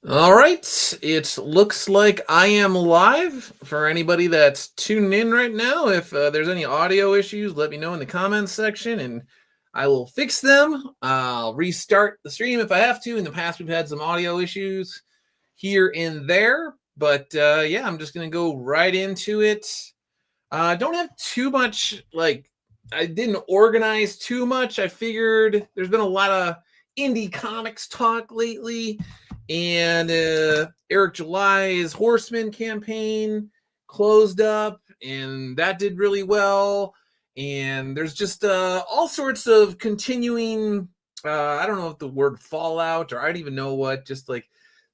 All right, it looks like I am live. For anybody that's tuning in right now, if there's any audio issues, let me know in the comments section and I will fix them. I'll restart the stream if I have to. In the past, we've had some audio issues here and there, but yeah, I'm just going to go right into it. I don't have too much, I didn't organize too much. I figured there's been a lot of indie comics talk lately, and Eric July's Horseman campaign closed up, and that did really well. And there's just all sorts of continuing, I don't know if the word fallout or I don't even know what, just like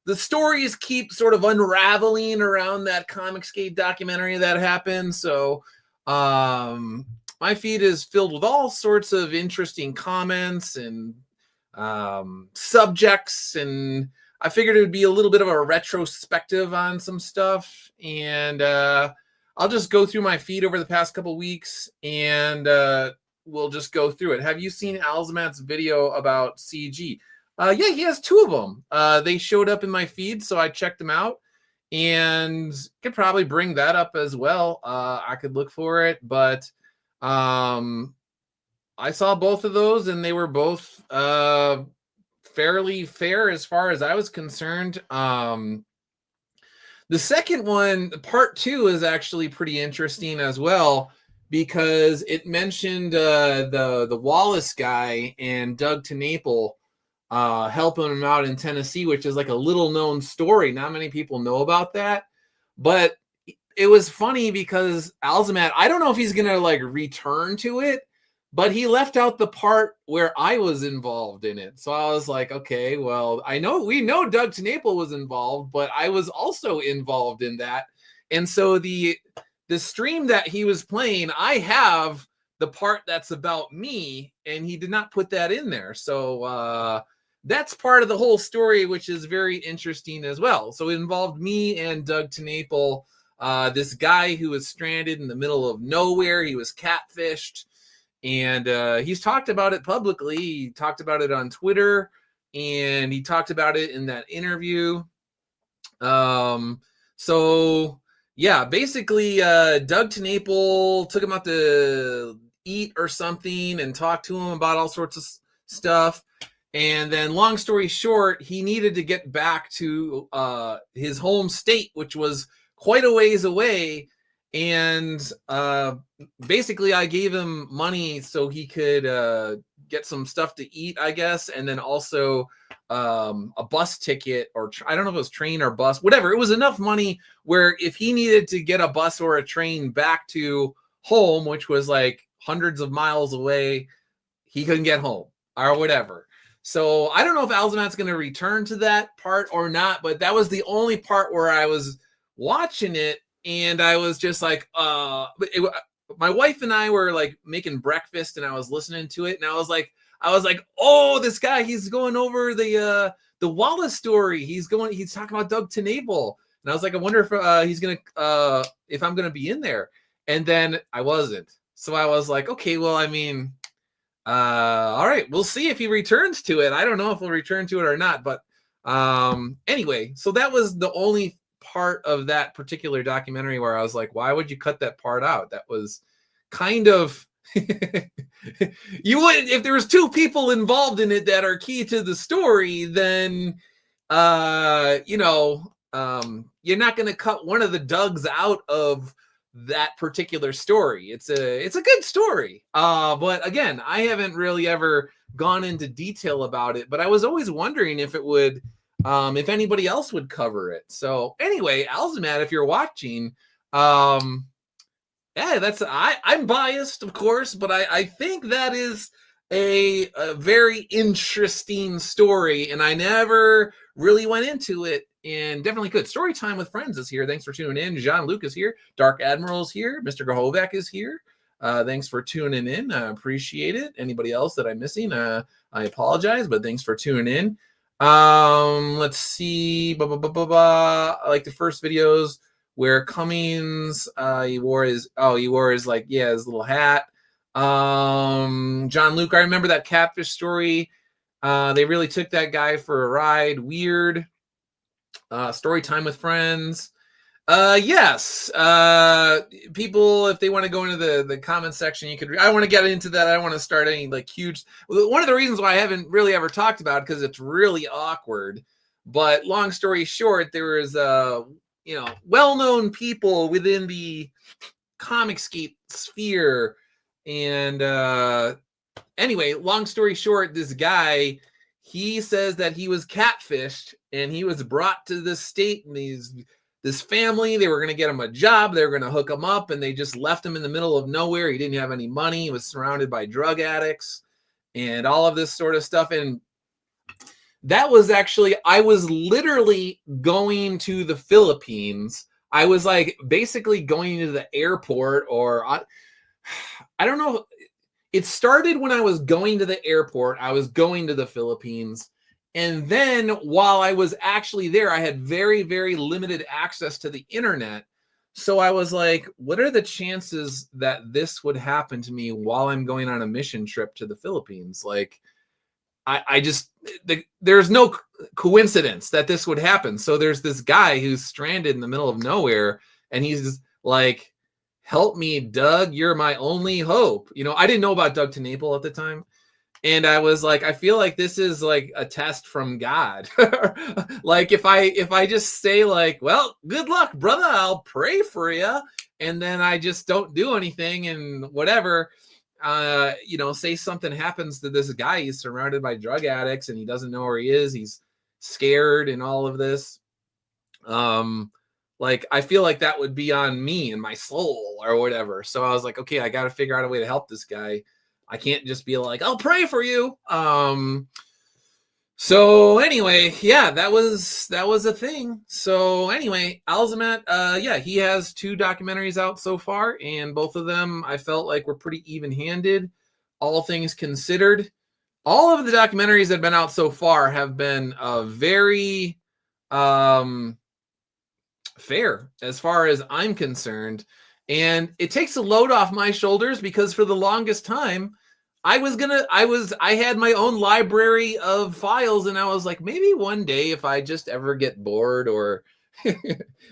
the stories keep sort of unraveling around that Comicsgate documentary that happened. So my feed is filled with all sorts of interesting comments and subjects, and I figured it would be a little bit of a retrospective on some stuff. And I'll just go through my feed over the past couple weeks, and we'll just go through it. Have you seen Alzamat's video about CG? Yeah, he has two of them. They showed up in my feed, so I checked them out, and could probably bring that up as well. I could look for it, but I saw both of those, and they were both fairly fair as far as I was concerned. The second one, part two, is actually pretty interesting as well because it mentioned the Wallace guy and Doug TeNapel helping him out in Tennessee, which is like a little known story. Not many people know about that, but it was funny because Alzamat, I don't know if he's gonna like return to it, but he left out the part where I was involved in it. So I was like, okay, well, we know Doug TeNapel was involved, but I was also involved in that. And so the stream that he was playing, I have the part that's about me, and he did not put that in there. So that's part of the whole story, which is very interesting as well. So it involved me and Doug TeNapel, this guy who was stranded in the middle of nowhere. He was catfished, and he's talked about it publicly. He talked about it on Twitter, and he talked about it in that interview. So yeah, basically, Doug TeNapel took him out to eat or something and talked to him about all sorts of stuff. And then, long story short, he needed to get back to his home state, which was quite a ways away. And basically, I gave him money so he could get some stuff to eat, I guess, and then also a bus ticket, or I don't know if it was train or bus, whatever. It was enough money where if he needed to get a bus or a train back to home, which was like hundreds of miles away, he couldn't get home or whatever. So I don't know if Alzamat's going to return to that part or not, but that was the only part where I was watching it, and I was just like, my wife and I were like making breakfast, and I was listening to it, and I was like, oh, this guy, he's going over the Wallace story. He's talking about Doug TeNapel, and I was like, I wonder if he's gonna if I'm gonna be in there, and then I wasn't. So I was like, okay, well, I mean, all right, we'll see if he returns to it. I don't know if he'll return to it or not, but anyway, so that was the only part of that particular documentary where I was like, why would you cut that part out? That was kind of you wouldn't, if there was two people involved in it that are key to the story, then you're not going to cut one of the Dougs out of that particular story. It's a good story. But again, I haven't really ever gone into detail about it, but I was always wondering if it would, if anybody else would cover it. So anyway, Alzamat, if you're watching, yeah, I'm biased, of course, but I think that is a very interesting story, and I never really went into it, and definitely could. Story Time with Friends is here. Thanks for tuning in. Jean-Luc is here. Dark Admiral's here. Mr. Grahovac is here. Thanks for tuning in. I appreciate it. Anybody else that I'm missing, I apologize, but thanks for tuning in. Let's see. I like the first videos where Cummings, he wore his like, yeah, his little hat. John Luke, I remember that catfish story. They really took that guy for a ride. Weird. Story time with friends. Yes. People, if they want to go into the comment section, you could. I don't want to get into that. I don't want to start any like huge. One of the reasons why I haven't really ever talked about it because it's really awkward. But long story short, there is well-known people within the Comicsgate sphere, and anyway, long story short, this guy, he says that he was catfished and he was brought to this state and this family, they were going to get him a job, they were going to hook him up, and they just left him in the middle of nowhere. He didn't have any money. He was surrounded by drug addicts and all of this sort of stuff. And that was actually, I was literally going to the Philippines. I was like basically going to the airport, or I don't know. It started when I was going to the airport. I was going to the Philippines. And then while I was actually there, I had very, very limited access to the internet. So I was like, what are the chances that this would happen to me while I'm going on a mission trip to the Philippines? Like, there's no coincidence that this would happen. So there's this guy who's stranded in the middle of nowhere, and he's just like, help me, Doug, you're my only hope. I didn't know about Doug TNAPLE at the time. And I was like, I feel like this is like a test from God. Like if I just say like, well, good luck, brother, I'll pray for you. And then I just don't do anything and whatever, say something happens to this guy. He's surrounded by drug addicts and he doesn't know where he is. He's scared and all of this. Like, I feel like that would be on me and my soul or whatever. So I was like, okay, I got to figure out a way to help this guy. I can't just be like, I'll pray for you. So anyway, yeah, that was a thing. So anyway, Alzamat, he has 2 documentaries out so far, and both of them I felt like were pretty even-handed, all things considered. All of the documentaries that have been out so far have been very fair as far as I'm concerned. And it takes a load off my shoulders because for the longest time, I had my own library of files, and I was like, maybe one day if I just ever get bored, or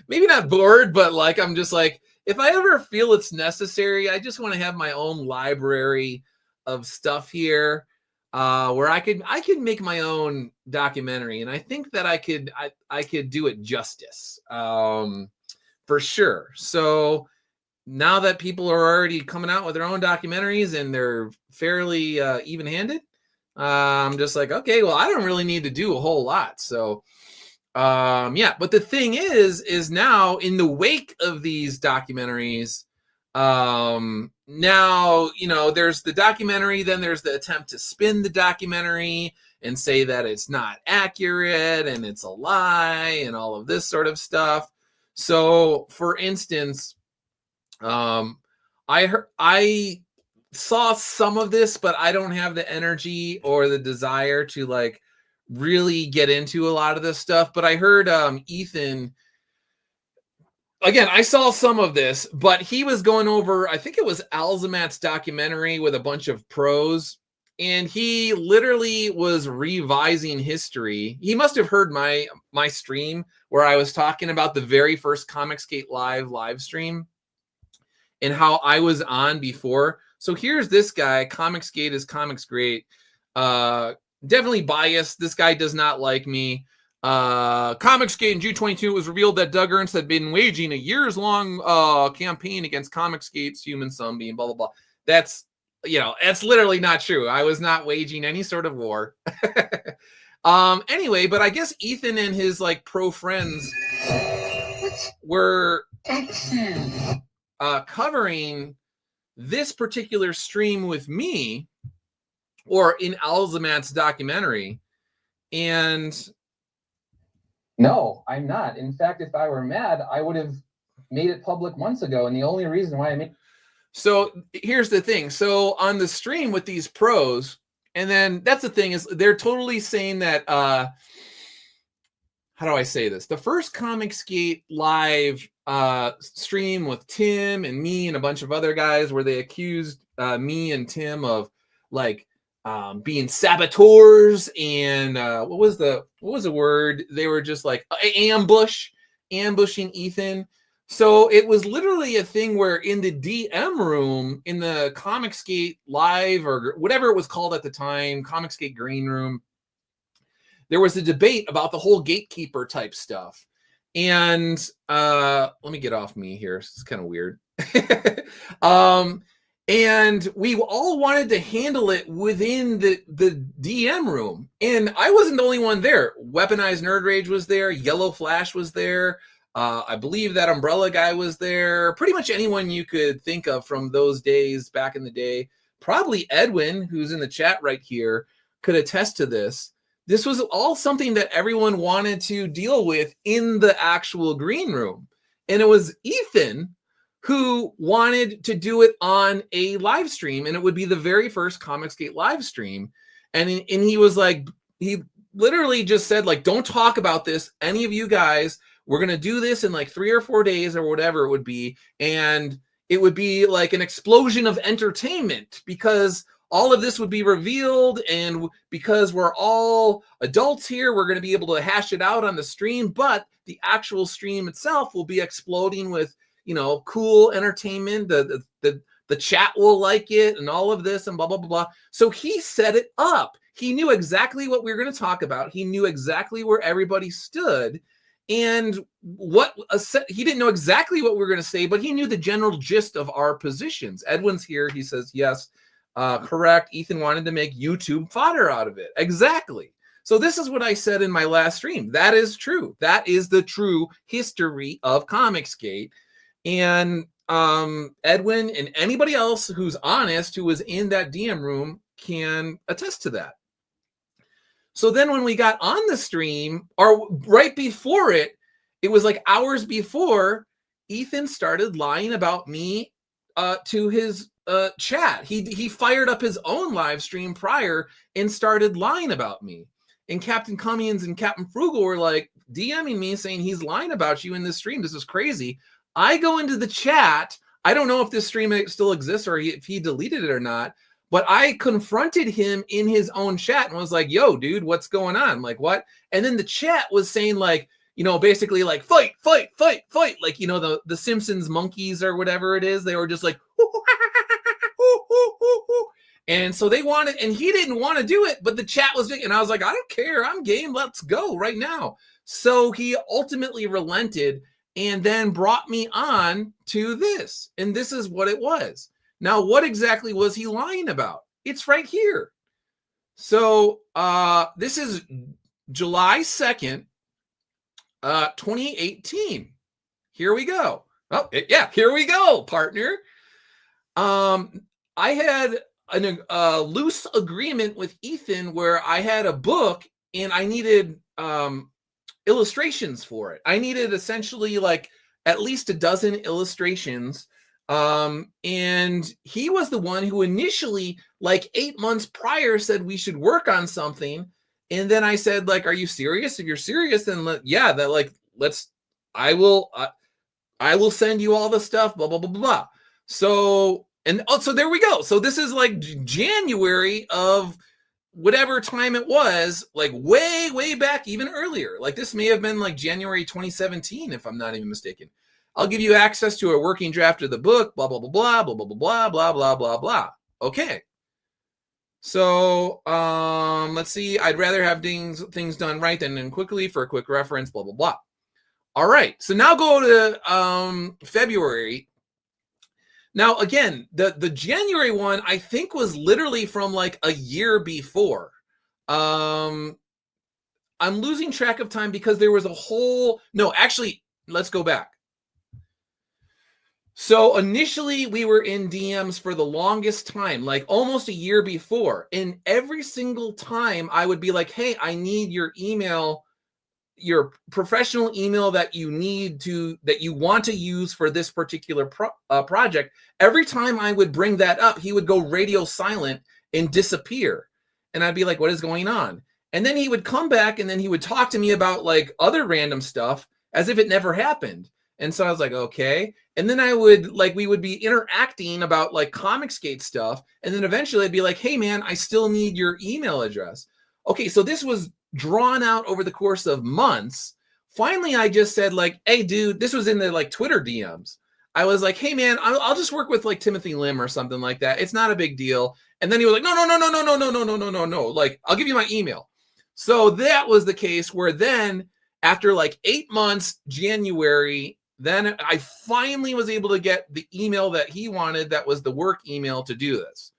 maybe not bored, but like, I'm just like, if I ever feel it's necessary, I just want to have my own library of stuff here, where I could make my own documentary. And I think that I could do it justice, for sure. So now that people are already coming out with their own documentaries and they're fairly even-handed, I'm just like, okay, well, I don't really need to do a whole lot. So, but the thing is now in the wake of these documentaries, now, there's the documentary, then there's the attempt to spin the documentary and say that it's not accurate and it's a lie and all of this sort of stuff. So, for instance, I saw some of this, but I don't have the energy or the desire to like really get into a lot of this stuff. But I heard Ethan, again, I saw some of this, but he was going over, I think it was Alzamat's documentary with a bunch of pros, and he literally was revising history. He must have heard my stream where I was talking about the very first Comicsgate live stream and how I was on before. So here's this guy. Comicsgate is Comics Great. Definitely biased. This guy does not like me. Comicsgate in June 22, it was revealed that Doug Ernst had been waging a years-long campaign against Comicsgate's Human Sunbeam, blah, blah, blah. That's literally not true. I was not waging any sort of war. Anyway, but I guess Ethan and his like pro friends were covering this particular stream with me, or in Alzamat's documentary. And no, I'm not. In fact, if I were mad, I would have made it public months ago. And the only reason why I made... So here's the thing. So on the stream with these pros, and then that's the thing, is they're totally saying that, how do I say this? The first Comicsgate live stream with Tim and me and a bunch of other guys, where they accused me and Tim of like being saboteurs and what was the word? They were just like ambushing Ethan. So it was literally a thing where in the DM room, in the Comicsgate Live or whatever it was called at the time, Comicsgate Green Room, there was a debate about the whole gatekeeper type stuff. And let me get off me here. It's kind of weird. And we all wanted to handle it within the DM room. And I wasn't the only one there. Weaponized Nerd Rage was there. Yellow Flash was there. I believe that Umbrella guy was there. Pretty much anyone you could think of from those days back in the day. Probably Edwin, who's in the chat right here, could attest to this. This was all something that everyone wanted to deal with in the actual green room. And it was Ethan who wanted to do it on a live stream. And it would be the very first Comicsgate live stream. And he was like, he literally just said, like, don't talk about this, any of you guys. We're going to do this in like 3 or 4 days or whatever it would be. And it would be like an explosion of entertainment because all of this would be revealed. And because we're all adults here, we're going to be able to hash it out on the stream. But the actual stream itself will be exploding with, you know, cool entertainment. The chat will like it and all of this and blah, blah, blah, blah. So he set it up. He knew exactly what we were going to talk about. He knew exactly where everybody stood. And he didn't know exactly what we were going to say, but he knew the general gist of our positions. Edwin's here. He says, yes, correct. Ethan wanted to make YouTube fodder out of it. Exactly. So this is what I said in my last stream. That is true. That is the true history of Comicsgate. And Edwin and anybody else who's honest, who was in that DM room, can attest to that. So then when we got on the stream, or right before it, it was like hours before, Ethan started lying about me to his chat. He fired up his own live stream prior and started lying about me. And Captain Cummings and Captain Frugal were like DMing me saying he's lying about you in this stream. This is crazy. I go into the chat. I don't know if this stream still exists or if he deleted it or not. But I confronted him in his own chat and was like, yo, dude, what's going on? Like, what? And then the chat was saying, like, you know, basically like, fight, fight, fight, fight. Like, you know, the Simpsons monkeys or whatever it is. They were just like, and so they wanted, and he didn't want to do it, but the chat was big. And I was like, I don't care. I'm game. Let's go right now. So he ultimately relented and then brought me on to this. And this is what it was. Now, what exactly was he lying about? It's right here. So this is July 2nd, 2018. Here we go. Oh, yeah, here we go, partner. I had a loose agreement with Ethan where I had a book and I needed illustrations for it. I needed essentially like at least a dozen illustrations. And he was the one who initially, like 8 months prior, said we should work on something. And then I said, like, are you serious? If you're serious, then I will send you all the stuff, blah, blah, blah, blah. So, and also there we go. So this is like January of whatever time it was, like way, way back, even earlier. Like this may have been like January 2017, if I'm not even mistaken. I'll give you access to a working draft of the book, blah, blah, blah, blah, blah, blah, blah, blah, blah, blah, blah. Okay. So let's see. I'd rather have things done right than quickly for a quick reference, blah, blah, blah. All right. So now go to February. Now, again, the January one, I think, was literally from like a year before. I'm losing track of time because there was a whole... No, actually, let's go back. So initially we were in DMs for the longest time, like almost a year before. And every single time I would be like, hey, I need your email, your professional email that you want to use for this particular project. Every time I would bring that up, he would go radio silent and disappear. And I'd be like, what is going on? And then he would come back and then he would talk to me about like other random stuff as if it never happened. And so I was like, okay. And then we would be interacting about like Comicsgate stuff. And then eventually I'd be like, hey man, I still need your email address. Okay, so this was drawn out over the course of months. Finally, I just said like, hey dude, this was in the like Twitter DMs. I was like, hey man, I'll just work with like Timothy Lim or something like that. It's not a big deal. And then he was like, no. Like, I'll give you my email. So that was the case where then after like 8 months, January, then I finally was able to get the email that he wanted. That was the work email to do this.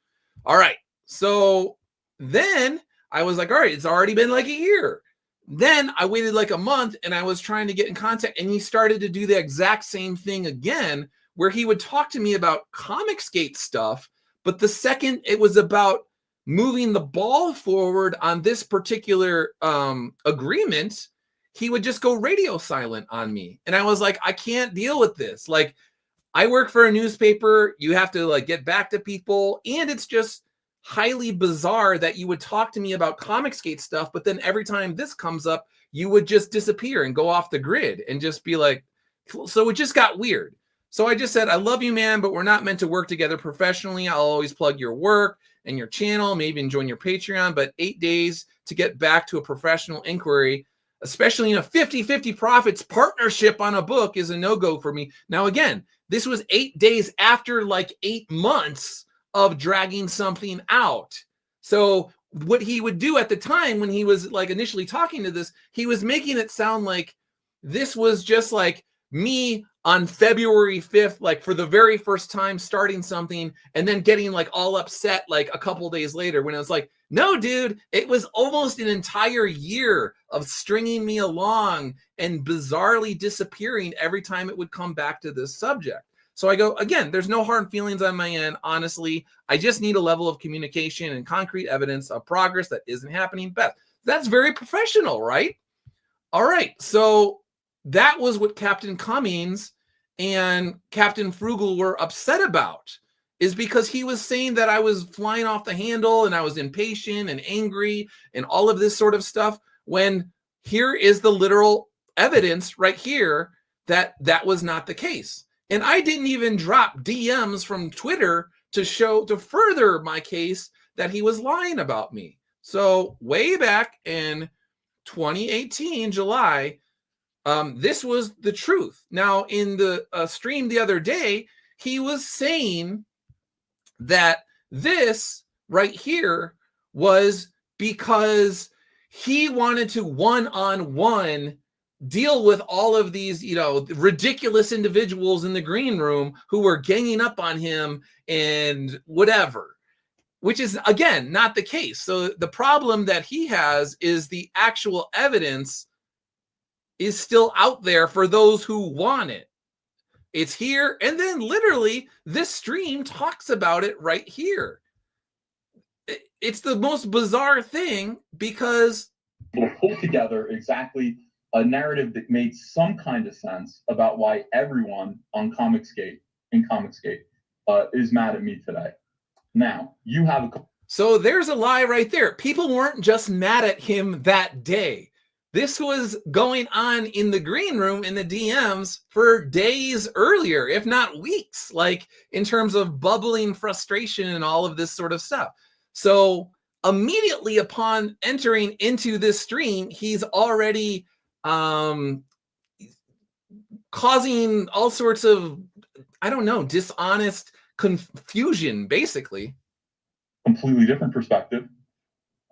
All right. So then I was like, all right, it's already been like a year. Then I waited like a month and I was trying to get in contact, and he started to do the exact same thing again, where he would talk to me about Comicsgate stuff. But the second it was about moving the ball forward on this particular agreement, he would just go radio silent on me. And I was like, I can't deal with this. Like, I work for a newspaper. You have to like get back to people. And it's just highly bizarre that you would talk to me about Comicsgate stuff, but then every time this comes up, you would just disappear and go off the grid and just be like, so it just got weird. So I just said, I love you, man, but we're not meant to work together professionally. I'll always plug your work and your channel, maybe even join your Patreon, but 8 days to get back to a professional inquiry, especially in a 50-50 profits partnership on a book, is a no-go for me. Now, again, this was 8 days after like 8 months of dragging something out. So what he would do at the time when he was like initially talking to this, he was making it sound like this was just like me on February 5th, like for the very first time starting something and then getting like all upset like a couple days later, when it was like, no, dude, it was almost an entire year of stringing me along and bizarrely disappearing every time it would come back to this subject. So I go, again, there's no hard feelings on my end. Honestly, I just need a level of communication and concrete evidence of progress that isn't happening. Beth, that's very professional, right? All right. So that was what Captain Cummings and Captain Frugal were upset about, is because he was saying that I was flying off the handle and I was impatient and angry and all of this sort of stuff, when here is the literal evidence right here that that was not the case. And I didn't even drop DMs from Twitter to further my case that he was lying about me. So way back in 2018, July, this was the truth. Now, in the stream the other day, he was saying that this right here was because he wanted to one-on-one deal with all of these, ridiculous individuals in the green room who were ganging up on him and whatever, which is, again, not the case. So the problem that he has is the actual evidence is still out there for those who want it. It's here. And then literally this stream talks about it right here. It's the most bizarre thing, because we'll pull together exactly a narrative that made some kind of sense about why everyone on Comicsgate is mad at me today. Now, you have a... So there's a lie right there. People weren't just mad at him that day. This was going on in the green room, in the DMs, for days earlier, if not weeks, like in terms of bubbling frustration and all of this sort of stuff. So immediately upon entering into this stream, he's already causing all sorts of, dishonest confusion, basically. Completely different perspective.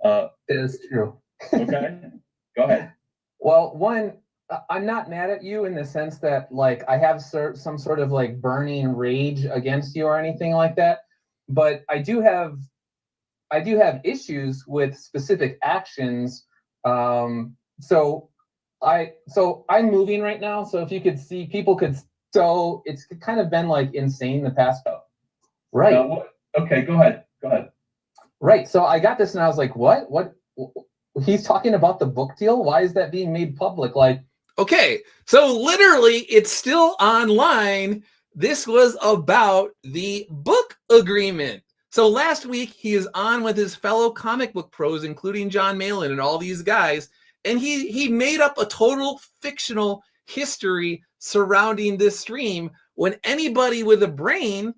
It is true. Okay, go ahead. Well, one, I'm not mad at you in the sense that, like, I have some sort of, like, burning rage against you or anything like that. But I do have issues with specific actions. So I'm moving right now. So if you could see, so it's kind of been like insane the past. Right. Okay, go ahead. Right. So I got this and I was like, what? He's talking about the book deal. Why is that being made public? Like, okay. So literally it's still online. This was about the book agreement. So last week he is on with his fellow comic book pros, including John Malin and all these guys. And he made up a total fictional history surrounding this stream when anybody with a brain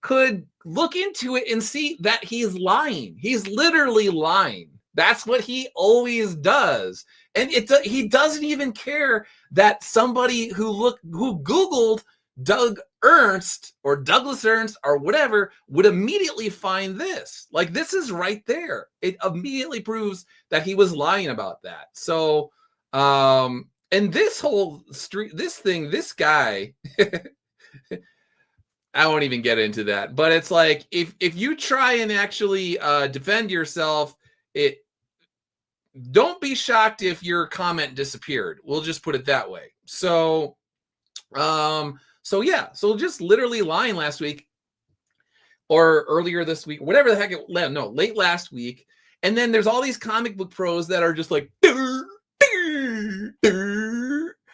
could look into it and see that he's lying. He's literally lying. That's what he always does. And he doesn't even care that somebody who Googled Doug Ernst or Douglas Ernst or whatever would immediately find this. Like, this is right there. It immediately proves that he was lying about that. So, and this whole this guy, I won't even get into that, but it's like, if you try and actually defend yourself, don't be shocked if your comment disappeared. We'll just put it that way. So, so just literally lying last week or earlier this week, whatever the heck late last week. And then there's all these comic book pros that are just like,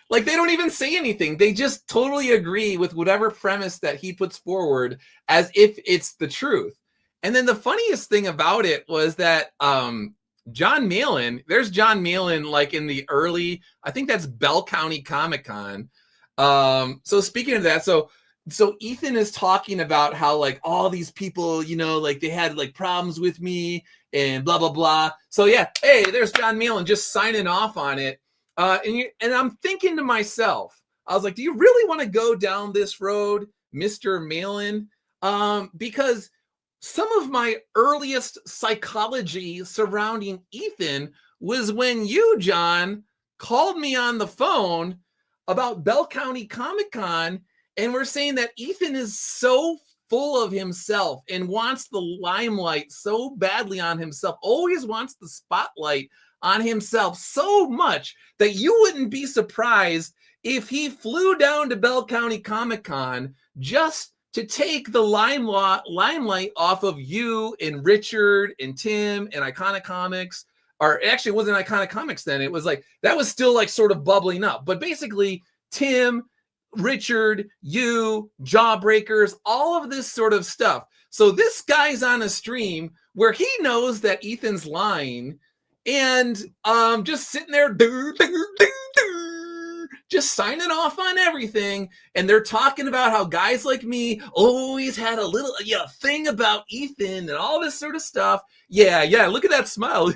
like they don't even say anything. They just totally agree with whatever premise that he puts forward as if it's the truth. And then the funniest thing about it was that John Malin, there's John Malin like in the early, I think that's Bell County Comic Con. So speaking of that, so Ethan is talking about how like all these people, you know, like they had like problems with me and blah, blah, blah. So yeah, hey, there's John Malin just signing off on it. And I'm thinking to myself, I was like, do you really want to go down this road, Mr. Malin? Because some of my earliest psychology surrounding Ethan was when you, John, called me on the phone about Bell County Comic Con, and we're saying that Ethan is so full of himself and wants the limelight so badly on himself, always wants the spotlight on himself so much that you wouldn't be surprised if he flew down to Bell County Comic Con just to take the limelight off of you and Richard and Tim and Iconic Comics. Or actually, it wasn't Iconic Comics then. It was like, that was still like sort of bubbling up. But basically, Tim, Richard, you, Jawbreakers, all of this sort of stuff. So this guy's on a stream where he knows that Ethan's lying and just sitting there just signing off on everything. And they're talking about how guys like me always had a little thing about Ethan and all this sort of stuff. Yeah, look at that smile.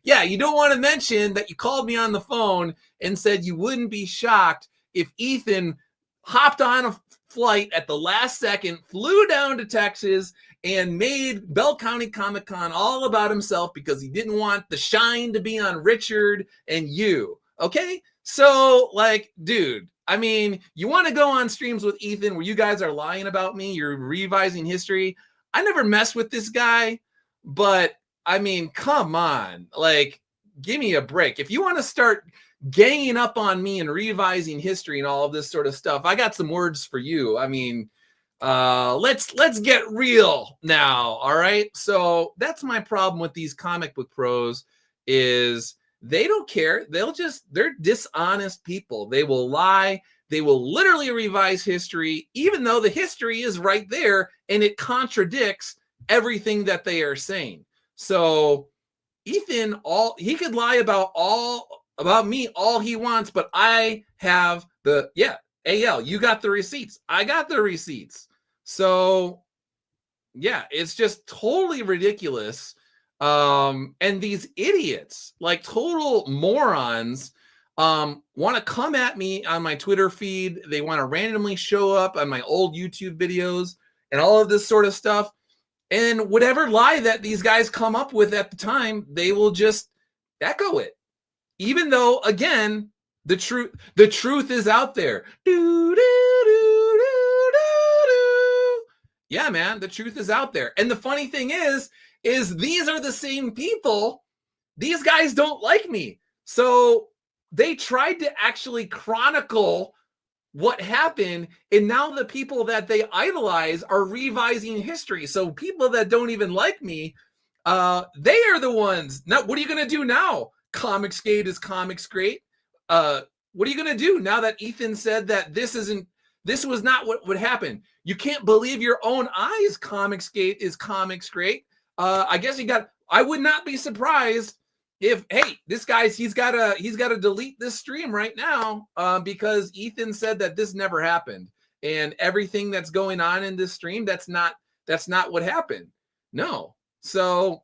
Yeah, you don't want to mention that you called me on the phone and said you wouldn't be shocked if Ethan hopped on a flight at the last second, flew down to Texas, and made Bell County Comic Con all about himself because he didn't want the shine to be on Richard and you. Okay? So, like, dude, I mean, you want to go on streams with Ethan where you guys are lying about me, you're revising history. I never messed with this guy, but I mean, come on. Like, give me a break. If you want to start ganging up on me and revising history and all of this sort of stuff, I got some words for you. I mean, let's get real now. All right. So that's my problem with these comic book pros is they don't care. They're dishonest people. They will lie. They will literally revise history, even though the history is right there and it contradicts everything that they are saying. So Ethan, he could lie about me all he wants, but I have AL, you got the receipts. I got the receipts. So yeah, it's just totally ridiculous. And these idiots, like total morons, want to come at me on my Twitter feed. They want to randomly show up on my old YouTube videos and all of this sort of stuff. And whatever lie that these guys come up with at the time, they will just echo it. Even though, again, the truth is out there. Yeah, man, the truth is out there. And the funny thing is these are the same people. These guys don't like me. So they tried to actually chronicle what happened, and now the people that they idolize are revising history. So people that don't even like me, they are the ones. Now, what are you going to do now? Comicsgate is Comics Great. What are you going to do now that Ethan said that this was not what would happen? You can't believe your own eyes. Comicsgate is Comics Great. I guess I would not be surprised this guy's he's gotta delete this stream right now because Ethan said that this never happened, and everything that's going on in this stream, that's not what happened. No. So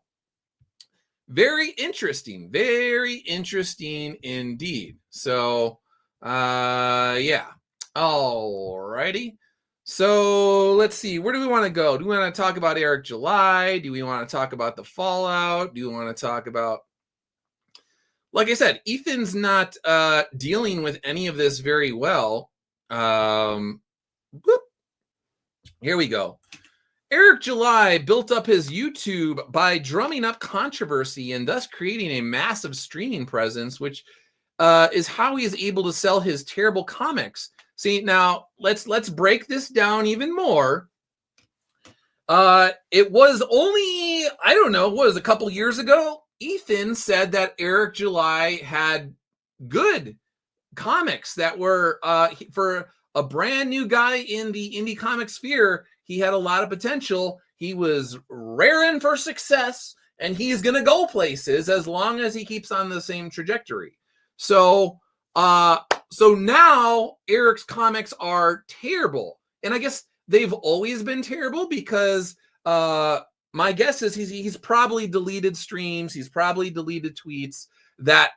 very interesting indeed. So yeah. All righty. So let's see, where do we want to go? Do we want to talk about Eric July? Do we want to talk about the fallout? Do we want to talk about, like I said, Ethan's not dealing with any of this very well. Here we go. Eric July built up his YouTube by drumming up controversy and thus creating a massive streaming presence, which is how he is able to sell his terrible comics. See, now let's break this down even more. It was only, I don't know, what was it, a couple years ago? Ethan said that Eric July had good comics that were, for a brand new guy in the indie comic sphere, he had a lot of potential. He was raring for success, and he's going to go places as long as he keeps on the same trajectory. So now Eric's comics are terrible. And I guess they've always been terrible because my guess is he's probably deleted streams. He's probably deleted tweets that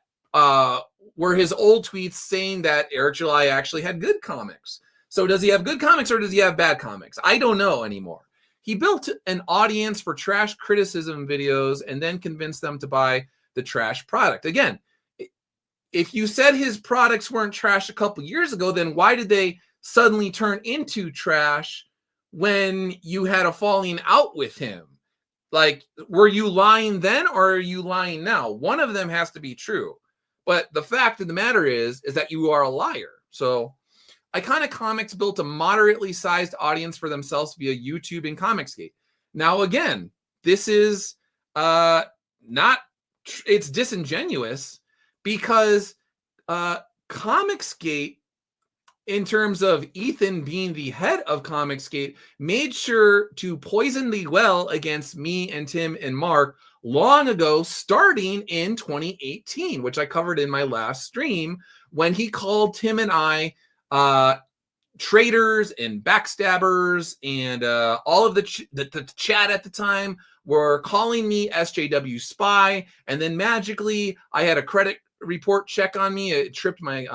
were his old tweets saying that Eric July actually had good comics. So does he have good comics or does he have bad comics? I don't know anymore. He built an audience for trash criticism videos and then convinced them to buy the trash product. Again, if you said his products weren't trash a couple years ago, then why did they suddenly turn into trash when you had a falling out with him? Like, were you lying then or are you lying now? One of them has to be true. But the fact of the matter is that you are a liar. So Iconic Comics built a moderately sized audience for themselves via YouTube and Comicsgate. Now, again, this is it's disingenuous because Comicsgate, in terms of Ethan being the head of Comicsgate, made sure to poison the well against me and Tim and Mark long ago, starting in 2018, which I covered in my last stream, when he called Tim and I traitors and backstabbers, and all of the chat at the time were calling me SJW spy, and then magically I had a credit report check on me. It tripped my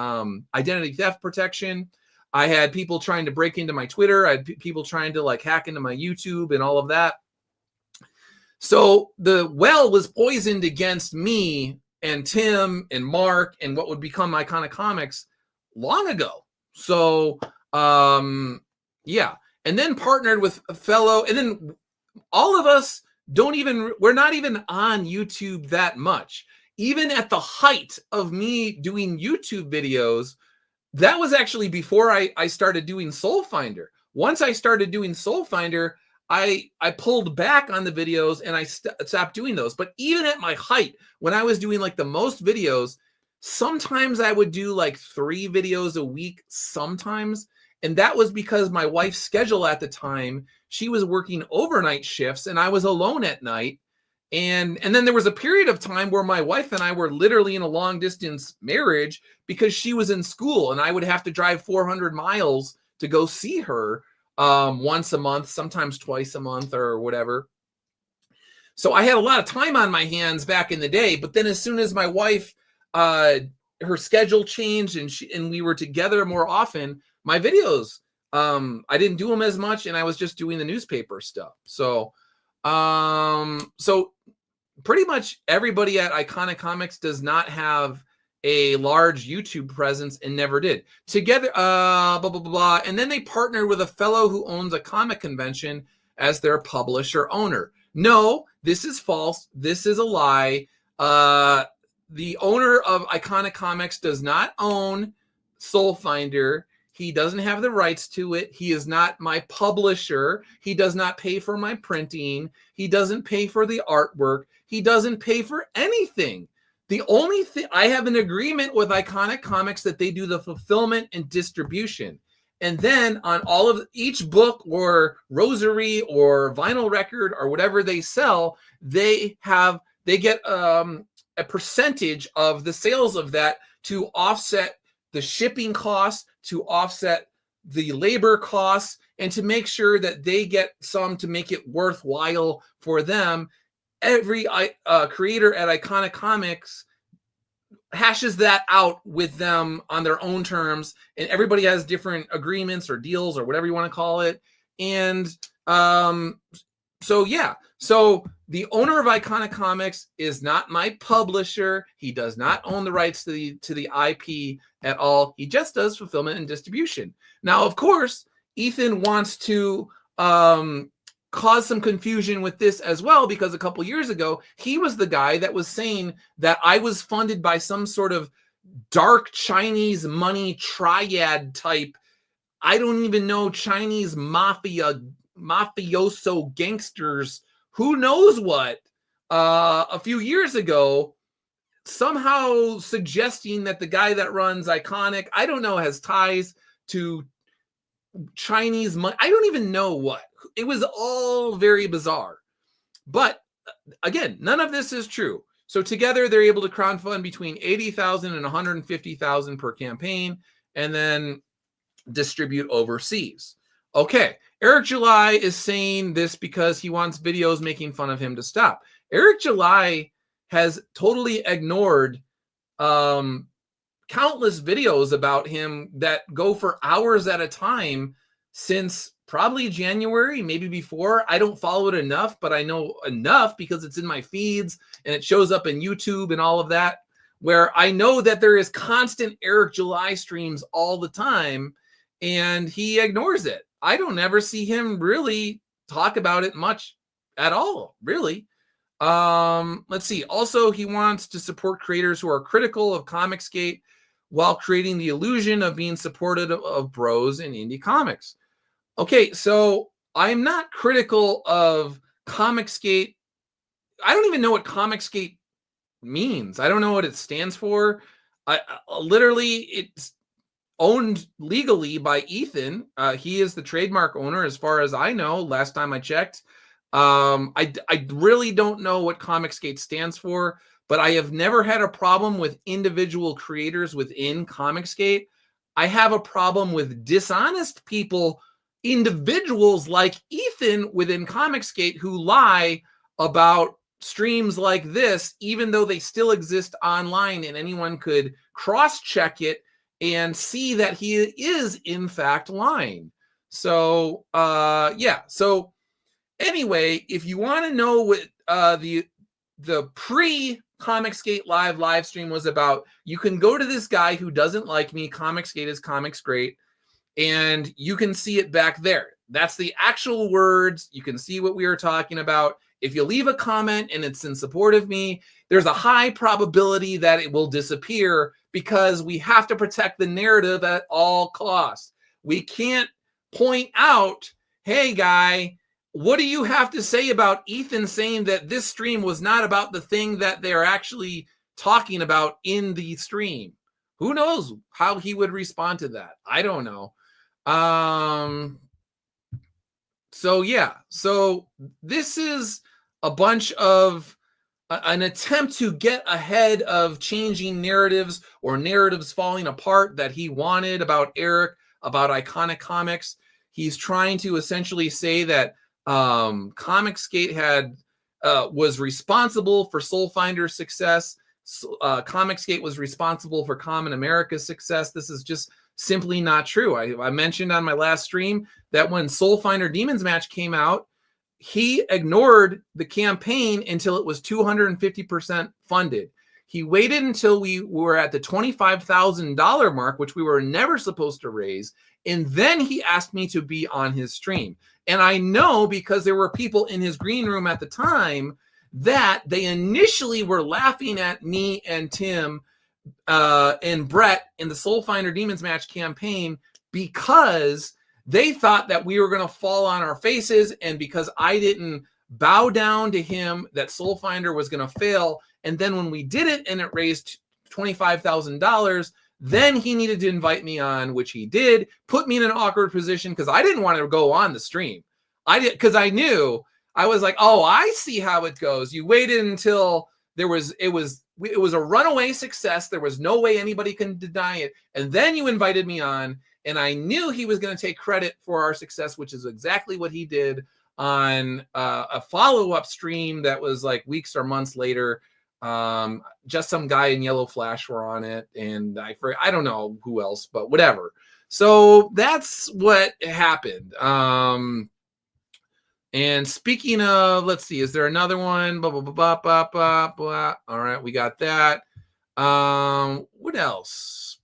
identity theft protection. I had people trying to break into my Twitter. I had people trying to hack into my YouTube and all of that. So the well was poisoned against me and Tim and Mark and what would become Iconic Comics long ago. So yeah, and then partnered with a fellow, and then all of us we're not even on YouTube that much. Even at the height of me doing YouTube videos, that was actually before I started doing Soul Finder. Once I started doing Soul Finder, I pulled back on the videos and I stopped doing those. But even at my height, when I was doing the most videos, sometimes I would do 3 videos a week sometimes. And that was because my wife's schedule at the time, she was working overnight shifts and I was alone at night. And then there was a period of time where my wife and I were literally in a long distance marriage because she was in school and I would have to drive 400 miles to go see her once a month, sometimes twice a month or whatever. So I had a lot of time on my hands back in the day. But then as soon as my wife, her schedule changed and we were together more often, my videos, I didn't do them as much and I was just doing the newspaper stuff. So pretty much everybody at Iconic Comics does not have a large YouTube presence and never did. Together, blah, blah, blah, blah. And then they partnered with a fellow who owns a comic convention as their publisher owner. No, this is false. This is a lie. The owner of Iconic Comics does not own Soul Finder. He doesn't have the rights to it. He is not my publisher. He does not pay for my printing. He doesn't pay for the artwork. He doesn't pay for anything. The only thing, I have an agreement with Iconic Comics that they do the fulfillment and distribution. And then on all of each book or rosary or vinyl record or whatever they sell, they get a a percentage of the sales of that to offset the shipping costs, to offset the labor costs, and to make sure that they get some to make it worthwhile for them. Every creator at Iconic Comics hashes that out with them on their own terms, and everybody has different agreements or deals or whatever you want to call it. And so the owner of Iconic Comics is not my publisher. He does not own the rights to the IP at all. He just does fulfillment and distribution. Now, of course, Ethan wants to cause some confusion with this as well, because a couple years ago, he was the guy that was saying that I was funded by some sort of dark Chinese money triad type, I don't even know, Chinese mafioso gangsters, who knows what, a few years ago, somehow suggesting that the guy that runs Iconic, I don't know, has ties to Chinese money. I don't even know what. It was all very bizarre. But again, none of this is true. So together they're able to crowdfund between $80,000 and $150,000 per campaign, and then distribute overseas. Okay, Eric July is saying this because he wants videos making fun of him to stop. Eric July has totally ignored countless videos about him that go for hours at a time since probably January, maybe before. I don't follow it enough, but I know enough because it's in my feeds and it shows up in YouTube and all of that, where I know that there is constant Eric July streams all the time, and he ignores it. I don't ever see him really talk about it much at all, really. Let's see. Also, he wants to support creators who are critical of Comicsgate while creating the illusion of being supportive of bros in indie comics. Okay, so I'm not critical of Comicsgate. I don't even know what Comicsgate means. I don't know what it stands for. Literally, it's owned legally by Ethan. He is the trademark owner, as far as I know, last time I checked. I really don't know what Comicsgate stands for, but I have never had a problem with individual creators within Comicsgate. I have a problem with dishonest people, individuals like Ethan within Comicsgate, who lie about streams like this, even though they still exist online and anyone could cross-check it and see that he is in fact lying. So so anyway, if you want to know what the pre-Comicsgate live stream was about, you can go to this guy who doesn't like me. Comicsgate is Comics Great, and you can see it back there. That's the actual words. You can see what we were talking about. If you leave a comment and it's in support of me, there's a high probability that it will disappear, because we have to protect the narrative at all costs. We can't point out, hey, guy, what do you have to say about Ethan saying that this stream was not about the thing that they're actually talking about in the stream? Who knows how he would respond to that? I don't know. So this is a bunch of an attempt to get ahead of changing narratives or narratives falling apart that he wanted about Eric, about Iconic Comics. He's trying to essentially say that Comicsgate was responsible for Soul Finder's success. Comicsgate was responsible for Common America's success. This is just simply not true. I mentioned on my last stream that when Soul Finder Demons Match came out, he ignored the campaign until it was 250% funded. He waited until we were at the $25,000 mark, which we were never supposed to raise, and then he asked me to be on his stream. And I know, because there were people in his green room at the time, that they initially were laughing at me and Tim and Brett in the Soul Finder Demons Match campaign, because they thought that we were going to fall on our faces, and because I didn't bow down to him, that Soul Finder was going to fail. And then when we did it and it raised $25,000, then he needed to invite me on, which he did, put me in an awkward position because I didn't want to go on the stream. I did, because I knew, I was like, oh, I see how it goes. You waited until it was it was a runaway success. There was no way anybody can deny it. And then you invited me on, and I knew he was going to take credit for our success, which is exactly what he did on a follow-up stream that was like weeks or months later. Just some guy in Yellow Flash were on it, and I don't know who else, but whatever. So that's what happened. And speaking of, let's see, is there another one? Blah, blah, blah, blah, blah, blah, blah. All right, we got that. What else?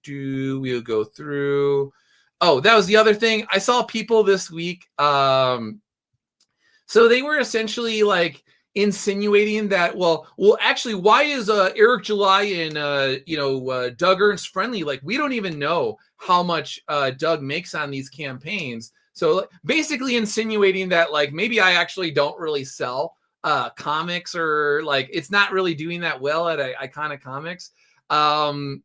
We'll go through. Oh, that was the other thing. I saw people this week. So they were essentially like insinuating that, well, actually, why is Eric July and Doug Ernst friendly? Like, we don't even know how much Doug makes on these campaigns. So basically insinuating that like maybe I actually don't really sell comics, or like it's not really doing that well at Iconic Comics. And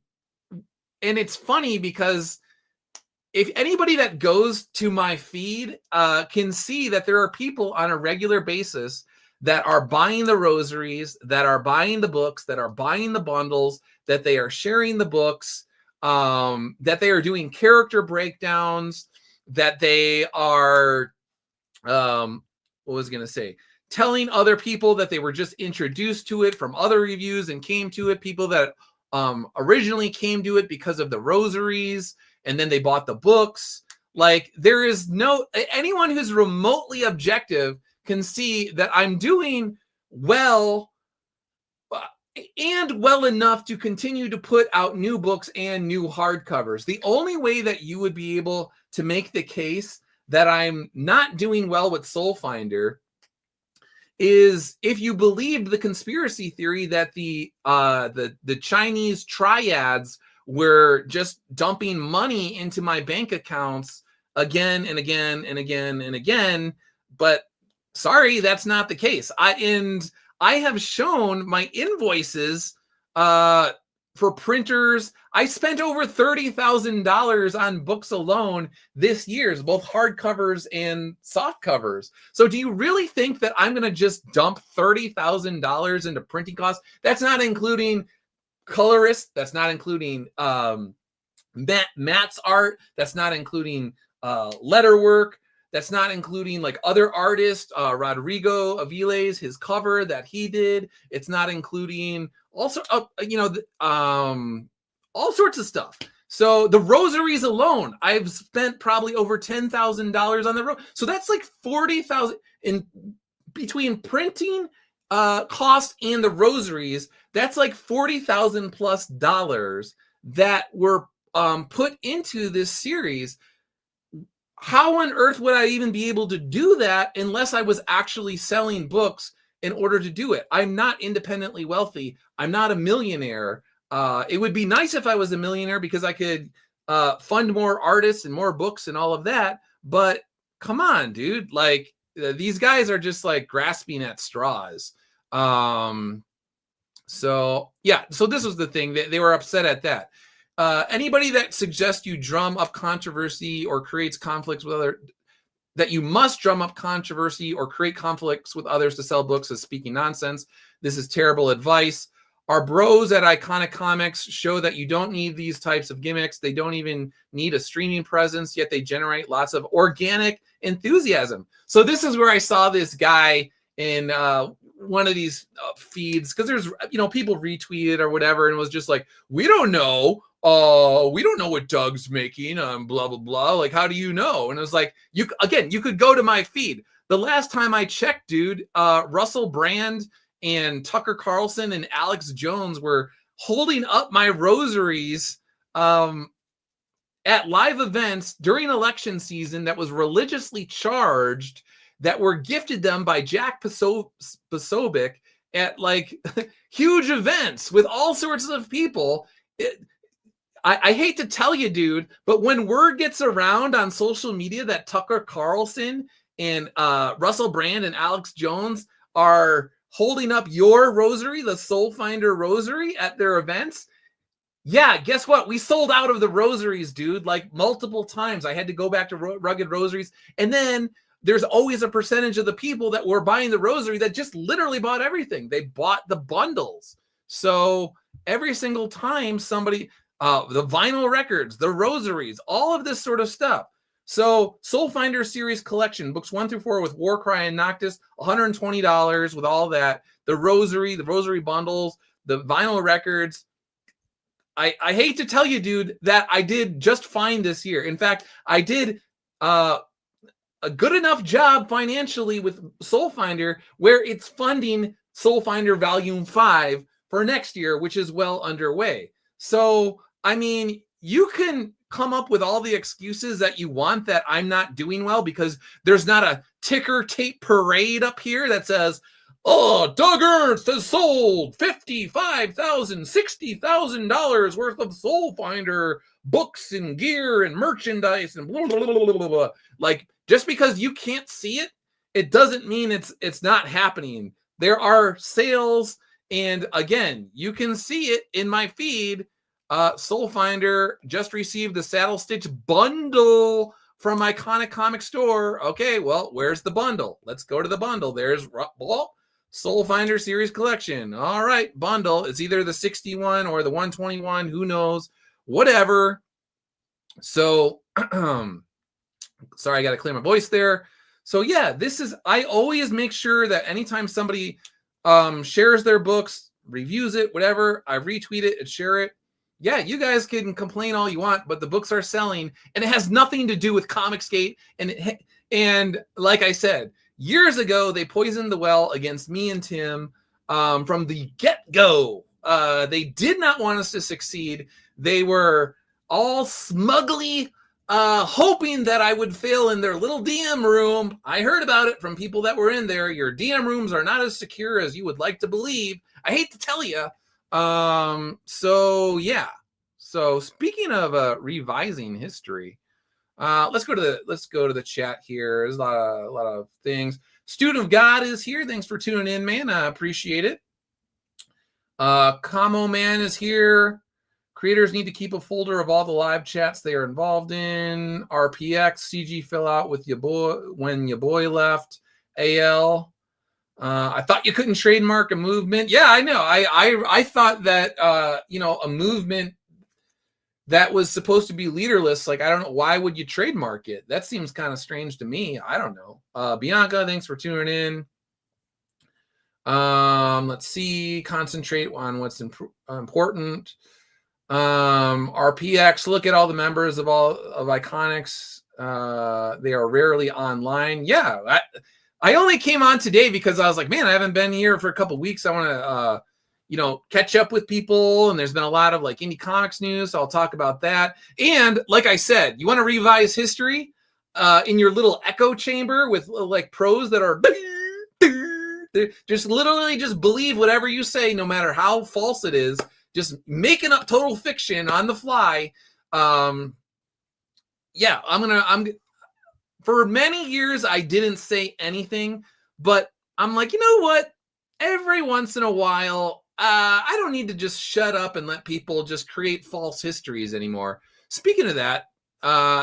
it's funny because if anybody that goes to my feed can see that there are people on a regular basis that are buying the rosaries, that are buying the books, that are buying the bundles, that they are sharing the books, that they are doing character breakdowns, that they are, telling other people that they were just introduced to it from other reviews and came to it, people that originally came to it because of the rosaries, and then they bought the books. Like, there is anyone who's remotely objective can see that I'm doing well and well enough to continue to put out new books and new hardcovers. The only way that you would be able to make the case that I'm not doing well with Soul Finder is if you believed the conspiracy theory that the Chinese triads were just dumping money into my bank accounts again and again and again and again. But sorry, that's not the case. I have shown my invoices for printers. I spent over $30,000 on books alone this year, both hardcovers and soft covers. So do you really think that I'm going to just dump $30,000 into printing costs? That's not including colorists. That's not including Matt's art. That's not including letter work. That's not including like other artists, Rodrigo Aviles, his cover that he did. It's not including also, all sorts of stuff. So the rosaries alone, I've spent probably over $10,000 on the road. So that's like $40,000 in between printing cost and the rosaries. That's like $40,000 plus that were put into this series. How on earth would I even be able to do that unless I was actually selling books in order to do it? I'm not independently wealthy. I'm not a millionaire. It would be nice if I was a millionaire because I could fund more artists and more books and all of that. But come on, dude. Like, these guys are just like grasping at straws. So this was the thing. They were upset at that. Anybody that suggests you drum up controversy or creates conflicts with that you must drum up controversy or create conflicts with others to sell books is speaking nonsense. This is terrible advice. Our bros at Iconic Comics show that you don't need these types of gimmicks. They don't even need a streaming presence, yet they generate lots of organic enthusiasm. So this is where I saw this guy in one of these feeds, because there's, people retweeted or whatever, and was just like, we don't know what Doug's making, blah, blah, blah. Like, how do you know? And it was like, you could go to my feed. The last time I checked, dude, Russell Brand and Tucker Carlson and Alex Jones were holding up my rosaries at live events during election season that was religiously charged, that were gifted them by Jack Posobiec at like huge events with all sorts of people. I hate to tell you, dude, but when word gets around on social media that Tucker Carlson and Russell Brand and Alex Jones are holding up your rosary, the Soul Finder rosary, at their events, yeah, guess what? We sold out of the rosaries, dude, like multiple times. I had to go back to Rugged Rosaries. And then there's always a percentage of the people that were buying the rosary that just literally bought everything. They bought the bundles. So every single time somebody, the vinyl records, the rosaries, all of this sort of stuff. So Soul Finder series collection, books 1 through 4 with Warcry and Noctis, $120 with all that. The rosary bundles, the vinyl records. I hate to tell you, dude, that I did just fine this year. In fact, I did a good enough job financially with Soul Finder where it's funding Soul Finder Volume 5 for next year, which is well underway. So, I mean, you can come up with all the excuses that you want that I'm not doing well because there's not a ticker tape parade up here that says, oh, Doug Ernst has sold $55,000, $60,000 worth of Soul Finder books and gear and merchandise and blah, blah, blah, blah, blah, blah. Like, just because you can't see it, it doesn't mean it's not happening. There are sales, and again, you can see it in my feed. Soul Finder just received the Saddle Stitch bundle from Iconic Comic Store. Okay, well, where's the bundle? Let's go to the bundle. There's Soul Finder series collection. All right, bundle. It's either the 61 or the 121. Who knows? Whatever. So, sorry, I got to clear my voice there. So yeah, I always make sure that anytime somebody shares their books, reviews it, whatever, I retweet it and share it. Yeah, you guys can complain all you want, but the books are selling, and it has nothing to do with Comicsgate. And like I said, years ago, they poisoned the well against me and Tim from the get-go. They did not want us to succeed. They were all smugly hoping that I would fail in their little DM room. I heard about it from people that were in there. Your DM rooms are not as secure as you would like to believe. I hate to tell you. So yeah. So speaking of revising history, let's go to the chat here. There's a lot of things. Student of God is here. Thanks for tuning in, man. I appreciate it. Camo Man is here. Creators need to keep a folder of all the live chats they are involved in. RPX, CG fell out with your boy when your boy left. AL. I thought you couldn't trademark a movement. Yeah, I know. I thought that a movement that was supposed to be leaderless, like, I don't know, why would you trademark it? That seems kind of strange to me. I don't know. Bianca, thanks for tuning in. Let's see. Concentrate on what's important. RPX, look at all the members of Iconics. They are rarely online. Yeah, I only came on today because I was like, man, I haven't been here for a couple weeks. I want to, catch up with people. And there's been a lot of like indie comics news. So I'll talk about that. And like I said, you want to revise history in your little echo chamber with like pros that are just literally just believe whatever you say, no matter how false it is. Just making up total fiction on the fly. Yeah, for many years, I didn't say anything, but I'm like, you know what? Every once in a while, I don't need to just shut up and let people just create false histories anymore. Speaking of that,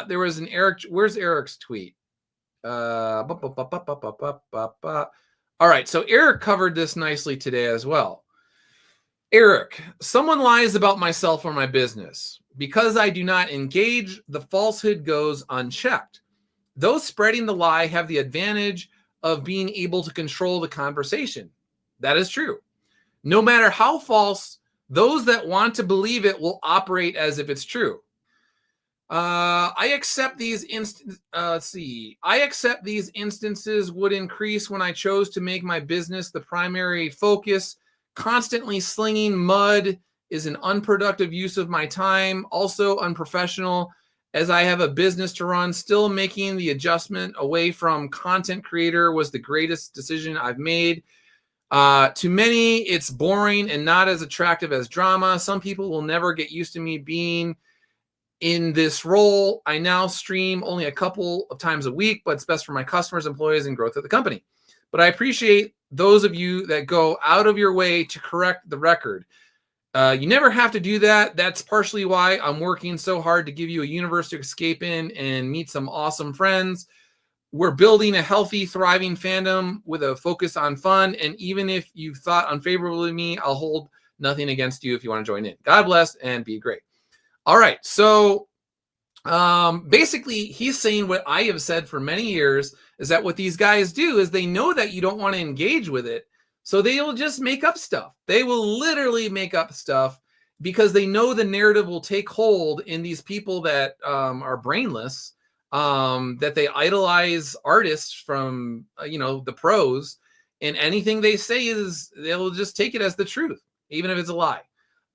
there was an Eric. Where's Eric's tweet? All right, so Eric covered this nicely today as well. Eric, someone lies about myself or my business. Because I do not engage, the falsehood goes unchecked. Those spreading the lie have the advantage of being able to control the conversation. That is true. No matter how false, those that want to believe it will operate as if it's true. I accept these instances would increase when I chose to make my business the primary focus. Constantly slinging mud is an unproductive use of my time, also unprofessional, as I have a business to run. Still, making the adjustment away from content creator was the greatest decision I've made. To many, it's boring and not as attractive as drama. Some people will never get used to me being in this role. I now stream only a couple of times a week, but it's best for my customers, employees, and growth of the company. But I appreciate those of you that go out of your way to correct the record. You never have to do that. That's partially why I'm working so hard to give you a universe to escape in and meet some awesome friends. We're building a healthy, thriving fandom with a focus on fun. And even if you've thought unfavorably of me, I'll hold Nothing against you if you want to join in. God bless and be great. All right. So basically he's saying what I have said for many years is that what these guys do is they know that you don't want to engage with it. So they will just make up stuff. They will literally make up stuff because they know the narrative will take hold in these people that are brainless, that they idolize artists from, the pros, and anything they say they'll just take it as the truth, even if it's a lie.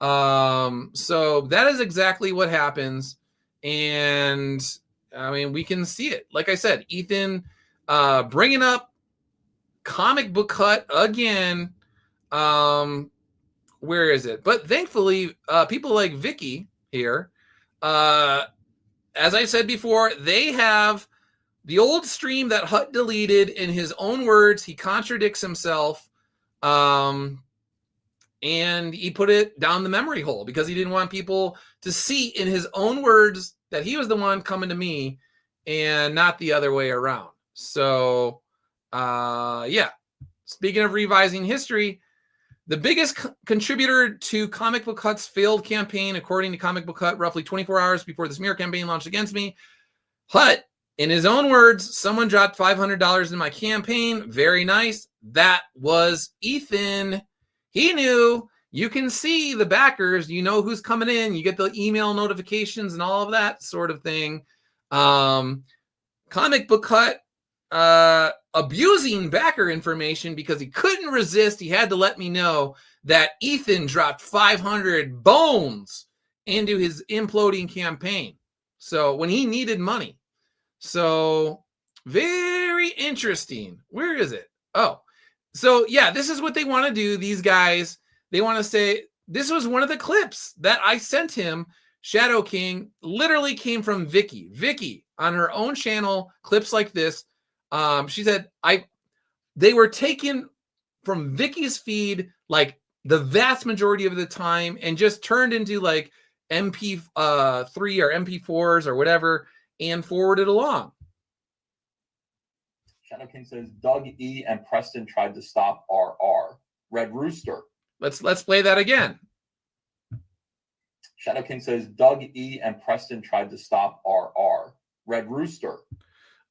So that is exactly what happens. And I mean, we can see it. Like I said, Ethan bringing up Comic Book Hut again. Where is it? But thankfully, people like Vicky here, as I said before, they have the old stream that Hut deleted. In his own words, he contradicts himself. And he put it down the memory hole because he didn't want people to see in his own words that he was the one coming to me and not the other way around. So, yeah. Speaking of revising history, the biggest contributor to Comic Book Hut's failed campaign, according to Comic Book Hut, roughly 24 hours before the smear campaign launched against me, Hut, in his own words, someone dropped $500 in my campaign. Very nice. That was Ethan. He knew. You can see the backers. You know who's coming in. You get the email notifications and all of that sort of thing. Comic Book Hut abusing backer information because he couldn't resist. He had to let me know that Ethan dropped 500 bones into his imploding campaign. So when he needed money. So very interesting. Where is it? Oh, so yeah, this is what they want to do. These guys, they want to say, this was one of the clips that I sent him. Shadow King literally came from Vicky. Vicky on her own channel, clips like this. She said, they were taken from Vicky's feed, like the vast majority of the time, and just turned into like MP3 or MP4s or whatever, and forwarded along. Shadow King says Doug E and Preston tried to stop RR. Red Rooster. Let's play that again. Shadow King says Doug E and Preston tried to stop RR. Red Rooster.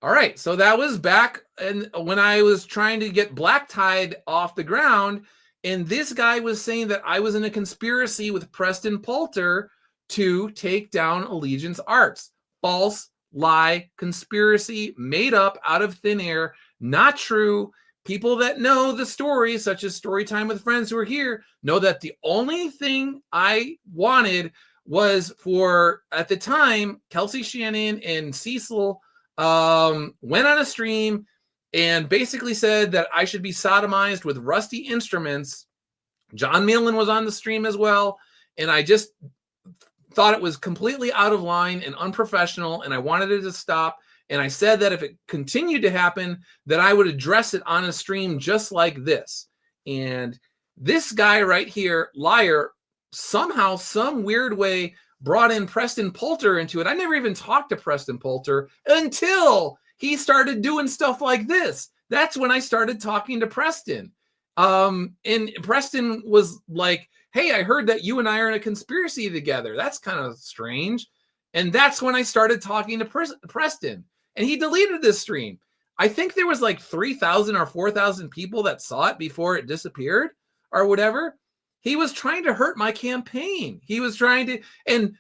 All right, so that was back and when I was trying to get Black Tide off the ground, and this guy was saying that I was in a conspiracy with Preston Poulter to take down Allegiance Arts. False, lie, conspiracy, made up out of thin air, not true. People that know the story, such as Storytime with Friends who are here, know that the only thing I wanted was for, at the time, Kelsey Shannon and Cecil went on a stream and basically said that I should be sodomized with rusty instruments. John Millen was on the stream as well, and I just thought it was completely out of line and unprofessional, and I wanted it to stop. And I said that if it continued to happen, that I would address it on a stream just like this. And this guy right here, Liar, somehow, some weird way brought in Preston Poulter into it. I never even talked to Preston Poulter until he started doing stuff like this. That's when I started talking to Preston. And Preston was like, hey, I heard that you and I are in a conspiracy together. That's kind of strange. And that's when I started talking to Preston. And he deleted this stream. I think there was like 3,000 or 4,000 people that saw it before it disappeared or whatever. He was trying to hurt my campaign. He was trying to, and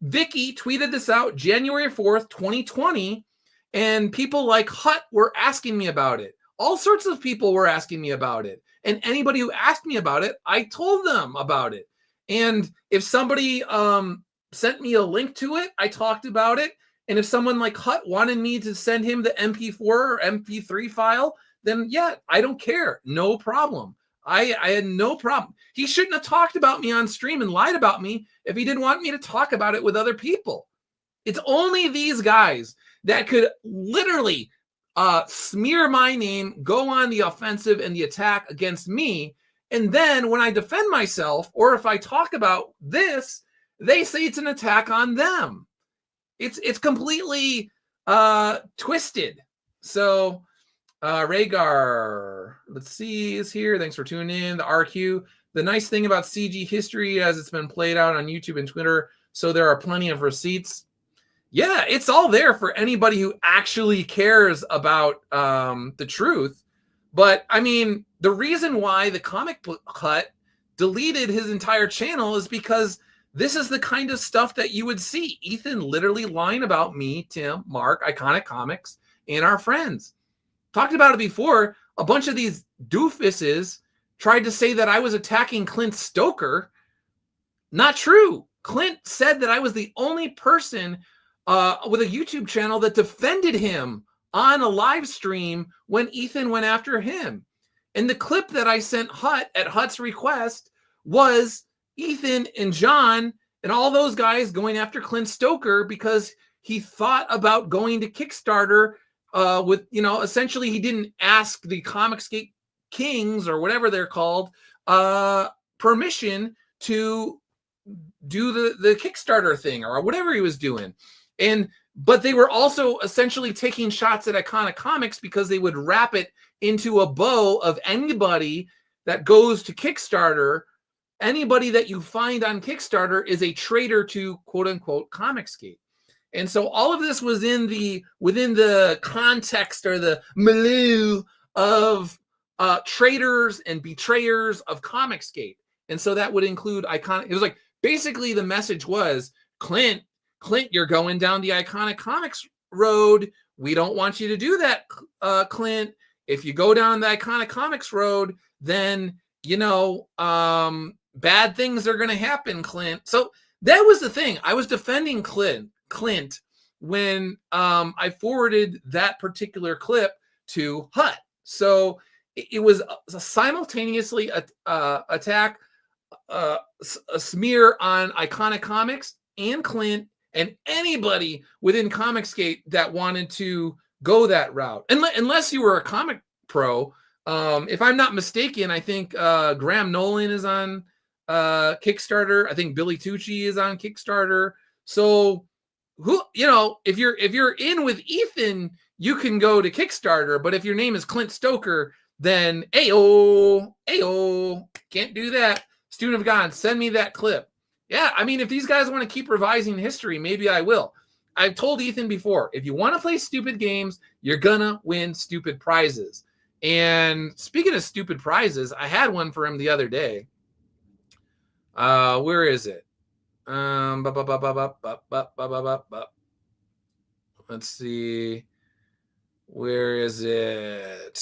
Vicky tweeted this out January 4th, 2020. And people like Hut were asking me about it. All sorts of people were asking me about it. And anybody who asked me about it, I told them about it. And if somebody sent me a link to it, I talked about it. And if someone like Hut wanted me to send him the MP4 or MP3 file, then yeah, I don't care. No problem. I had no problem. He shouldn't have talked about me on stream and lied about me if he didn't want me to talk about it with other people. It's only these guys that could literally smear my name, go on the offensive and the attack against me. And then when I defend myself, or if I talk about this, they say it's an attack on them. It's completely twisted. So Rhaegar, let's see, is here. Thanks for tuning in. The RQ. the nice thing about CG history as it's been played out on YouTube and Twitter, so there are plenty of receipts. Yeah, it's all there for anybody who actually cares about the truth. But I mean, the reason why the Comic Book Hut deleted his entire channel is because this is the kind of stuff that you would see. Ethan literally lying about me, Tim, Mark, Iconic Comics, and our friends. Talked about it before. A bunch of these doofuses tried to say that I was attacking Clint Stoker. Not true. Clint said that I was the only person with a YouTube channel that defended him on a live stream when Ethan went after him. And the clip that I sent Hut at Hut's request was Ethan and John and all those guys going after Clint Stoker because he thought about going to Kickstarter with, essentially he didn't ask the Comicsgate Kings or whatever they're called permission to do the Kickstarter thing or whatever he was doing. But they were also essentially taking shots at Iconic Comics because they would wrap it into a bow of anybody that goes to Kickstarter. Anybody that you find on Kickstarter is a traitor to quote unquote Comicsgate. And so all of this was within the context or the milieu of traitors and betrayers of Comicsgate. And so that would include Iconic. It was like basically the message was Clint, you're going down the Iconic Comics road. We don't want you to do that, Clint. If you go down the Iconic Comics road, then, bad things are going to happen, Clint. So that was the thing. I was defending Clint when I forwarded that particular clip to Hut. So it was simultaneously attack, a smear on Iconic Comics and Clint and anybody within Comicsgate that wanted to go that route. Unless you were a comic pro. If I'm not mistaken, I think Graham Nolan is on Kickstarter. I think Billy Tucci is on Kickstarter. So if you're in with Ethan, you can go to Kickstarter. But if your name is Clint Stoker, then ayo, can't do that. Student of God, send me that clip. Yeah, I mean, if these guys want to keep revising history, maybe I will. I've told Ethan before, if you want to play stupid games, you're gonna win stupid prizes. And speaking of stupid prizes, I had one for him the other day. Where is it? Let's see. Where is it?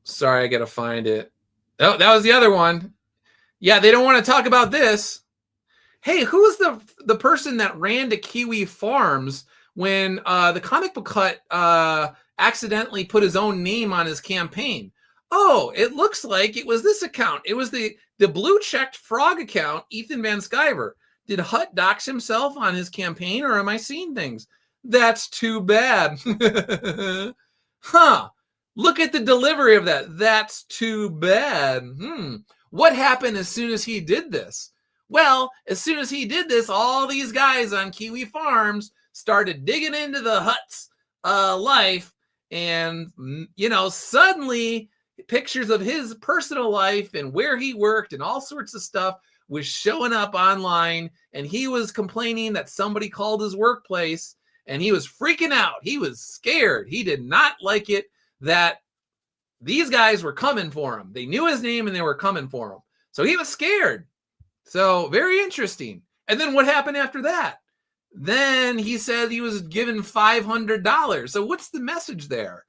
Sorry, I gotta find it. Oh, that was the other one. Yeah, they don't want to talk about this. Hey, who's the person that ran to Kiwi Farms when the Comic Book Hut accidentally put his own name on his campaign? Oh, it looks like it was this account. It was the blue-checked frog account, Ethan Van Sciver. Did Hut dox himself on his campaign, or am I seeing things? That's too bad. Huh. Look at the delivery of that. That's too bad. What happened as soon as he did this? Well, as soon as he did this, all these guys on Kiwi Farms started digging into the Hut's life. And, suddenly pictures of his personal life and where he worked and all sorts of stuff was showing up online. And he was complaining that somebody called his workplace and he was freaking out. He was scared. He did not like it that these guys were coming for him. They knew his name and they were coming for him. So he was scared. So very interesting. And then what happened after that? Then he said he was given $500. So what's the message there?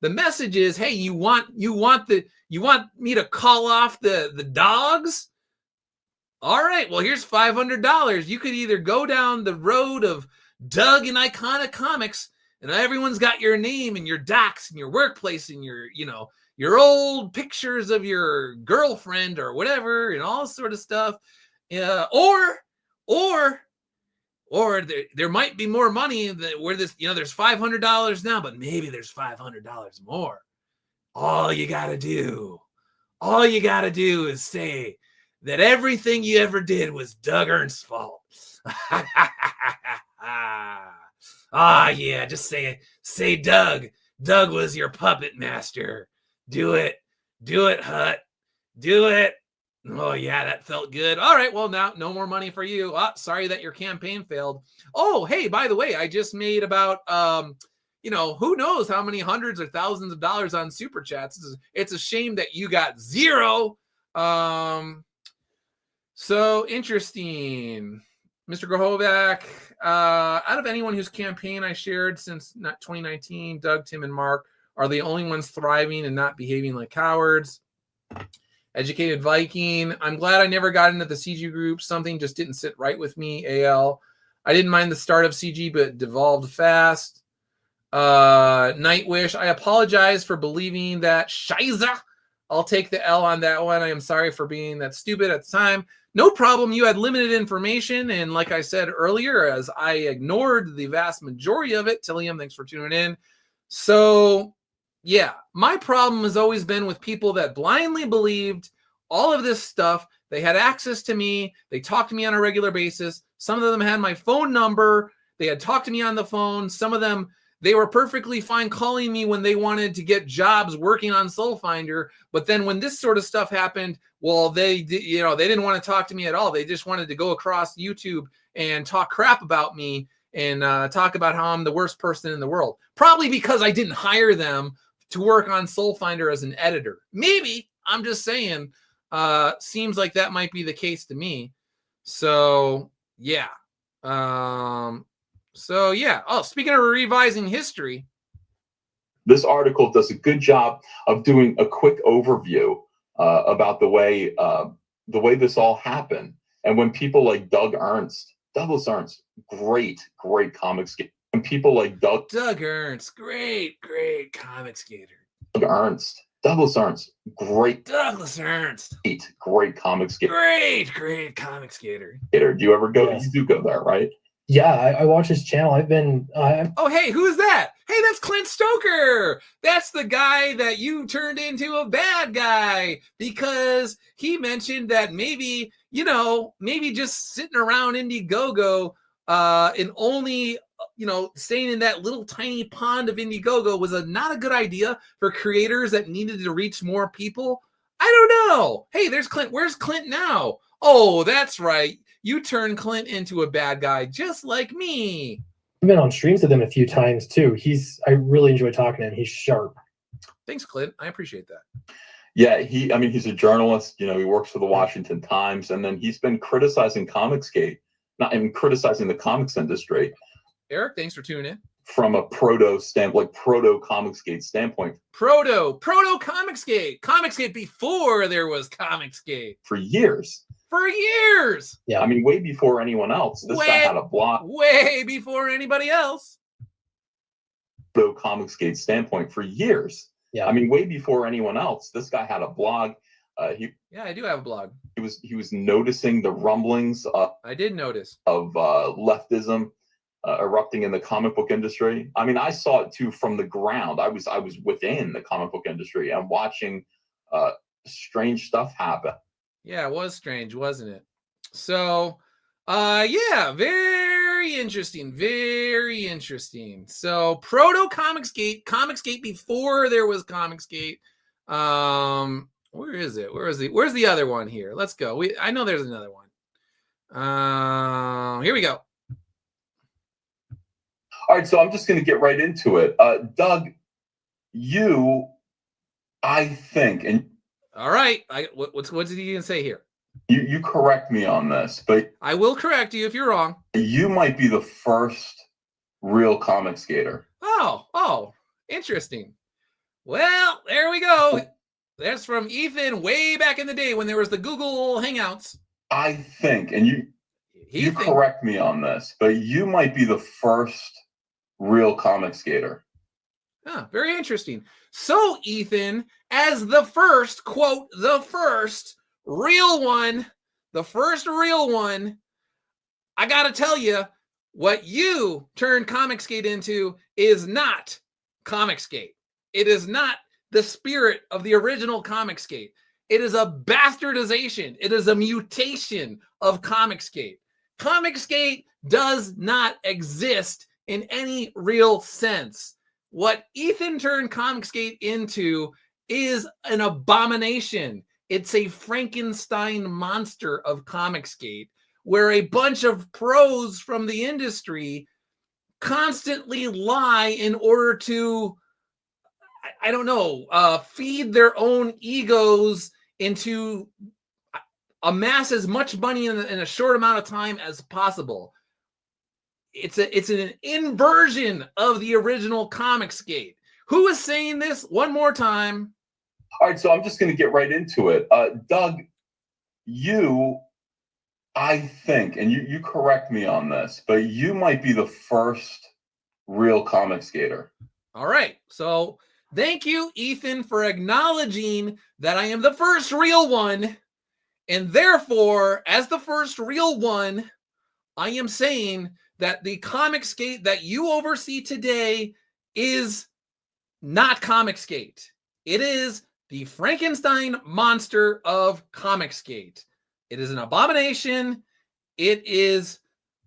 The message is, hey, you want me to call off the dogs? All right, well, here's $500. You could either go down the road of Doug and Iconic Comics, and everyone's got your name and your docs and your workplace and your old pictures of your girlfriend or whatever and all sort of stuff. Or there might be more money where this, there's $500 now, but maybe there's $500 more. All you got to do is say that everything you ever did was Doug Ernst's fault. Yeah, just say Doug was your puppet master. Do it. Do it, Hut. Do it. Oh, yeah, that felt good. All right, well, now no more money for you. Sorry that your campaign failed. Oh, hey, by the way, I just made about, who knows how many hundreds or thousands of dollars on Super Chats. It's a shame that you got zero. So interesting. Mr. Grohovac, out of anyone whose campaign I shared since 2019, Doug, Tim, and Mark are the only ones thriving and not behaving like cowards. Educated Viking, I'm glad I never got into the CG group. Something just didn't sit right with me. AL, I didn't mind the start of CG, but it devolved fast. Nightwish, I apologize for believing that. Shiza, I'll take the L on that one. I am sorry for being that stupid at the time. No problem. You had limited information. And like I said earlier, as I ignored the vast majority of it, Tilliam, thanks for tuning in. So, yeah, my problem has always been with people that blindly believed all of this stuff. They had access to me. They talked to me on a regular basis. Some of them had my phone number. They had talked to me on the phone. Some of them, they were perfectly fine calling me when they wanted to get jobs working on Soulfinder. But then when this sort of stuff happened, well, they didn't want to talk to me at all. They just wanted to go across YouTube and talk crap about me and talk about how I'm the worst person in the world. Probably because I didn't hire them to work on Soulfinder as an editor. Maybe, I'm just saying, seems like that might be the case to me. So, yeah. Oh, speaking of revising history. This article does a good job of doing a quick overview about the way this all happened. And when people like Douglas Ernst, great comic skater. And people like Doug Ernst, great comic skater. Douglas Ernst, great comic skater. Great comic skater. Do you ever go? Yes. You do go there, right? Yeah, I watch his channel. I've been. Oh, hey, who's that? Hey, that's Clint Stoker. That's the guy that you turned into a bad guy because he mentioned that maybe just sitting around Indiegogo and only, staying in that little tiny pond of Indiegogo was not a good idea for creators that needed to reach more people. I don't know. Hey, there's Clint. Where's Clint now? Oh, that's right. You turned Clint into a bad guy just like me. I've been on streams with him a few times too. I really enjoy talking to him. He's sharp. Thanks, Clint. I appreciate that. Yeah, he's a journalist. He works for the Washington Times, and then he's been criticizing Comicsgate, not even criticizing the comics industry. Eric, thanks for tuning in. From a proto Comicsgate standpoint. Proto Comicsgate. Comicsgate before there was Comicsgate. For years. Yeah. I mean, way before anyone else. This guy had a blog. Way before anybody else. Proto Comicsgate standpoint for years. Yeah. I mean, way before anyone else. This guy had a blog. I do have a blog. He was noticing the rumblings. I did notice of leftism erupting in the comic book industry. I mean, I saw it too from the ground. I was within the comic book industry and watching strange stuff happen. Yeah, it was strange, wasn't it? So, very interesting. Very interesting. So, proto Comicsgate before there was Comicsgate. Where is it? Where's the other one here? Let's go. I know there's another one. Here we go. All right, so I'm just going to get right into it. Doug, I think, and all right, what did he even say here? You correct me on this, but I will correct you if you're wrong. You might be the first real comic skater. Oh, interesting. Well, there we go. That's from Ethan way back in the day when there was the Google Hangouts. I think, and you correct me on this, but you might be the first real comic skater. Very interesting. So, Ethan, as the first, quote, the first real one, I got to tell you, what you turned Comicsgate into is not Comicsgate. It is not the spirit of the original Comicsgate. It is a bastardization. It is a mutation of Comicsgate. Comicsgate does not exist in any real sense. What Ethan turned Comicsgate into is an abomination. It's a Frankenstein monster of Comicsgate, where a bunch of pros from the industry constantly lie in order to, I don't know, feed their own egos into amass as much money in a short amount of time as possible. It's an inversion of the original Comicsgate. Who is saying this? One more time. All right, so I'm just going to get right into it. Doug, you, I think, and you correct me on this, but you might be the first real comic skater. All right. So thank you, Ethan, for acknowledging that I am the first real one. And therefore, as the first real one, I am saying that the Comicsgate that you oversee today is not Comicsgate. It is the Frankenstein monster of Comicsgate. It is an abomination. It is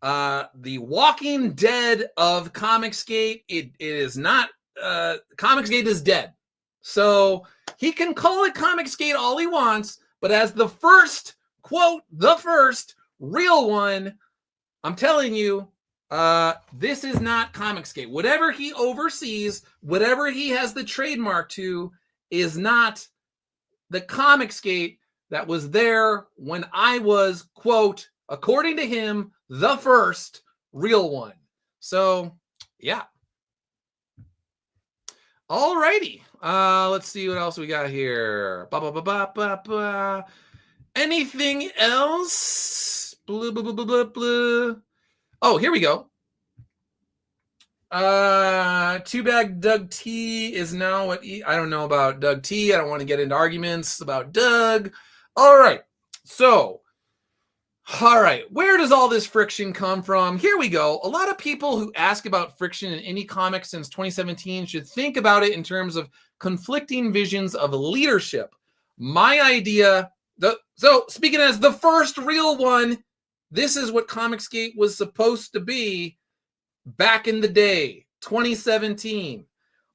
the Walking Dead of Comicsgate. It is not, Comicsgate is dead. So he can call it Comicsgate all he wants, but as the first, quote, the first real one, I'm telling you, this is not Comicsgate. Whatever he oversees, whatever he has the trademark to, is not the Comicsgate that was there when I was, quote, according to him, the first real one. So, yeah. All righty. Let's see what else we got here. Anything else? Blah, blah, blah, blah, blah, blah. Oh, here we go. Too bad Doug T is now what I don't know about Doug T. I don't want to get into arguments about Doug. All right. So, all right. Where does all this friction come from? Here we go. A lot of people who ask about friction in any comic since 2017 should think about it in terms of conflicting visions of leadership. My idea, so speaking as the first real one, this is what Comicsgate was supposed to be back in the day, 2017.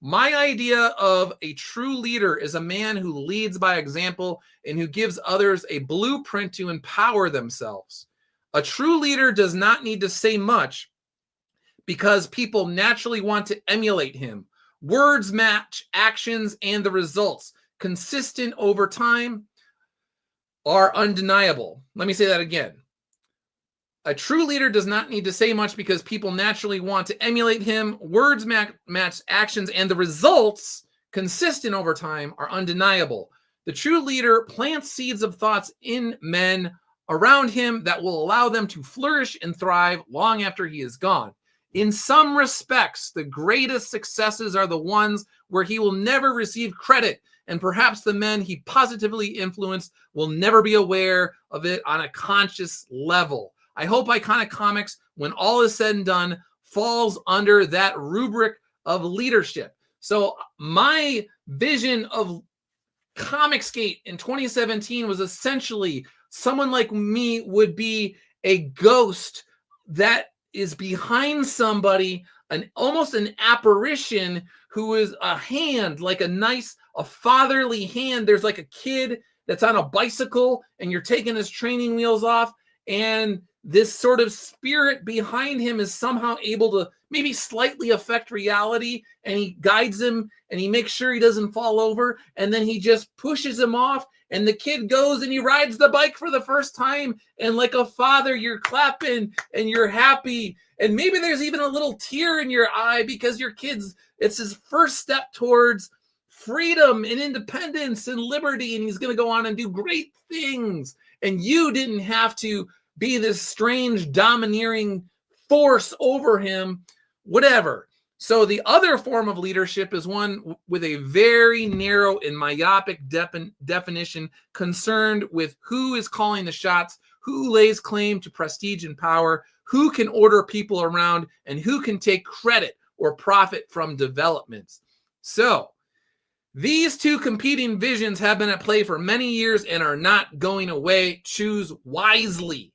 My idea of a true leader is a man who leads by example and who gives others a blueprint to empower themselves. A true leader does not need to say much because people naturally want to emulate him. Words match actions and the results, consistent over time, are undeniable. Let me say that again. A true leader does not need to say much because people naturally want to emulate him. Words match actions, and the results, consistent over time, are undeniable. The true leader plants seeds of thoughts in men around him that will allow them to flourish and thrive long after he is gone. In some respects, the greatest successes are the ones where he will never receive credit, and perhaps the men he positively influenced will never be aware of it on a conscious level. I hope Iconic Comics, when all is said and done, falls under that rubric of leadership. So my vision of Comicsgate in 2017 was essentially someone like me would be a ghost that is behind somebody, almost an apparition who is a hand, like a fatherly hand. There's like a kid that's on a bicycle and you're taking his training wheels off, and this sort of spirit behind him is somehow able to maybe slightly affect reality, and he guides him and he makes sure he doesn't fall over, and then he just pushes him off, and the kid goes and he rides the bike for the first time, and like a father, you're clapping and you're happy, and maybe there's even a little tear in your eye because your kid's, it's his first step towards freedom and independence and liberty, and he's going to go on and do great things, and you didn't have to be this strange domineering force over him, whatever. So the other form of leadership is one with a very narrow and myopic definition, concerned with who is calling the shots, who lays claim to prestige and power, who can order people around, and who can take credit or profit from developments. So these two competing visions have been at play for many years and are not going away. Choose wisely.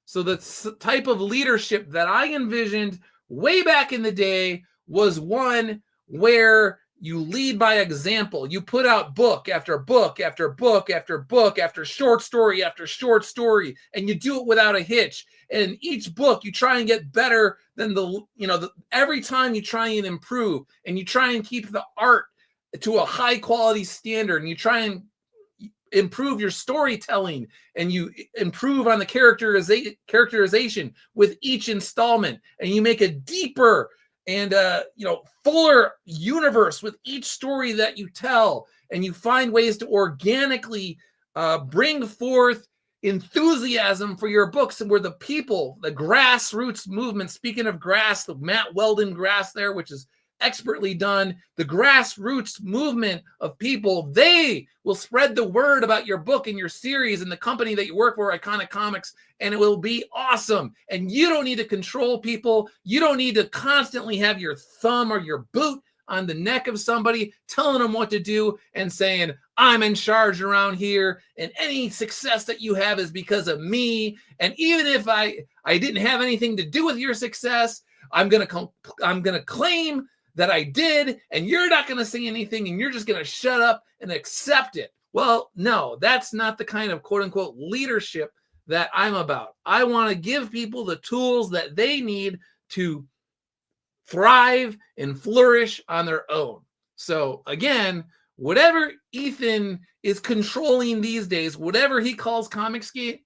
So the type of leadership that I envisioned way back in the day was one where You lead by example. You put out book after book after book after book after short story after short story, and you do it without a hitch. And each book you try and get better than every time you try and improve, and you try and keep the art to a high quality standard, and you try and improve your storytelling, and you improve on the characterization with each installment, and you make a deeper and fuller universe with each story that you tell, and you find ways to organically bring forth enthusiasm for your books, and where the people, the grassroots movement, speaking of grass, the Matt Weldon grass there, which is expertly done, the grassroots movement of people, they will spread the word about your book and your series and the company that you work for, Iconic Comics, and it will be awesome. And you don't need to control people. You don't need to constantly have your thumb or your boot on the neck of somebody telling them what to do and saying, I'm in charge around here, and any success that you have is because of me. And even if I didn't have anything to do with your success, I'm gonna claim that I did, and you're not going to say anything, and you're just going to shut up and accept it. Well, no, that's not the kind of quote unquote leadership that I'm about. I want to give people the tools that they need to thrive and flourish on their own. So again, whatever Ethan is controlling these days, whatever he calls Comicsgate,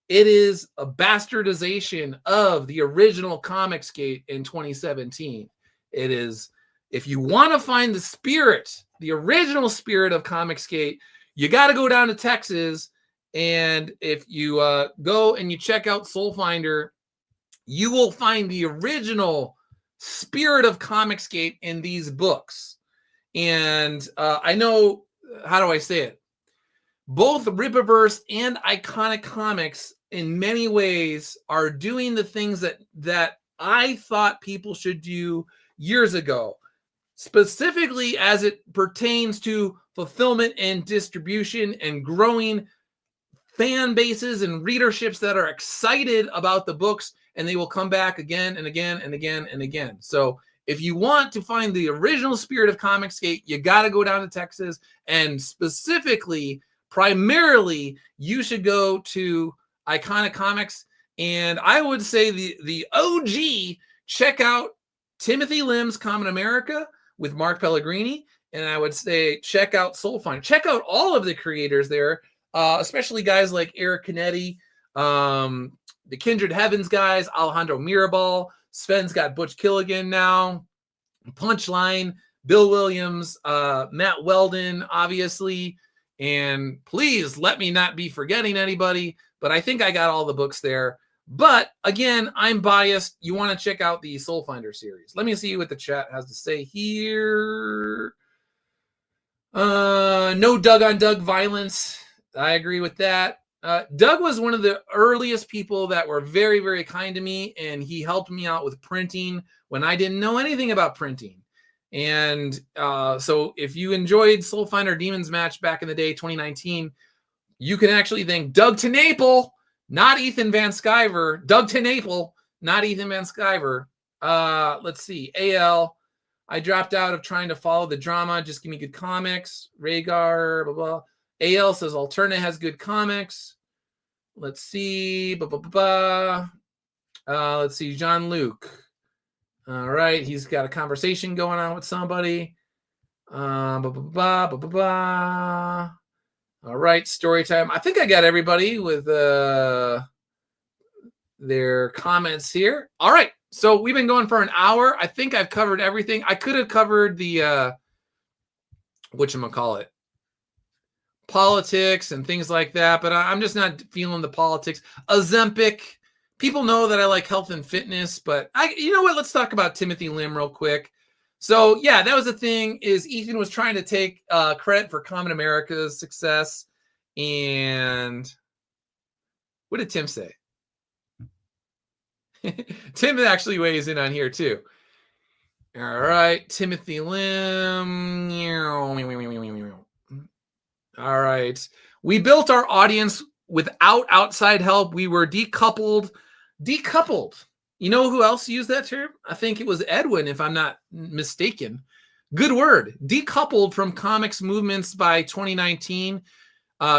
it is a bastardization of the original Comicsgate in 2017. It is, if you want to find the spirit, the original spirit of Comicsgate, you got to go down to Texas. And if you go and you check out Soul Finder, you will find the original spirit of Comicsgate in these books. And I know, how do I say it? Both Rippaverse and Iconic Comics, in many ways, are doing the things that I thought people should do years ago, specifically as it pertains to fulfillment and distribution and growing fan bases and readerships that are excited about the books, and they will come back again and again and again and again. So if you want to find the original spirit of Comicsgate, you got to go down to Texas, and specifically, primarily, you should go to Iconic Comics. And I would say the OG, check out Timothy Lim's Common America with Mark Pellegrini. And I would say check out Soul Finder. Check out all of the creators there, especially guys like Eric Canetti, the Kindred Heavens guys, Alejandro Mirabal. Sven's got Butch Killigan now. Punchline, Bill Williams, Matt Weldon, obviously. And please let me not be forgetting anybody, but I think I got all the books there. But again, I'm biased. You want to check out the Soul Finder series. Let me see what the chat has to say here. No Doug on Doug violence. I agree with that. Doug was one of the earliest people that were very, very kind to me, and he helped me out with printing when I didn't know anything about printing. And so if you enjoyed Soul Finder Demons Match back in the day, 2019, you can actually thank Doug TeNapel, not Ethan Van Sciver. Doug TeNapel, not Ethan Van Sciver. Let's see. AL, I dropped out of trying to follow the drama. Just give me good comics. Rhaegar, blah, blah. AL says Alterna has good comics. Let's see. Let's see. Jean-Luc. All right. He's got a conversation going on with somebody. All right, story time. I think I got everybody with their comments here. All right, so we've been going for an hour. I think I've covered everything. I could have covered the whatchamacallit, politics and things like that, but I'm just not feeling the politics. Ozempic. People know that I like health and fitness, but you know what? Let's talk about Timothy Lim real quick. So yeah, that was the thing, is Ethan was trying to take credit for Common America's success. And what did Tim say? Tim actually weighs in on here too. All right, Timothy Lim. All right. We built our audience without outside help. We were decoupled. You know who else used that term? I think it was Edwin, if I'm not mistaken. Good word. Decoupled from comics movements by 2019.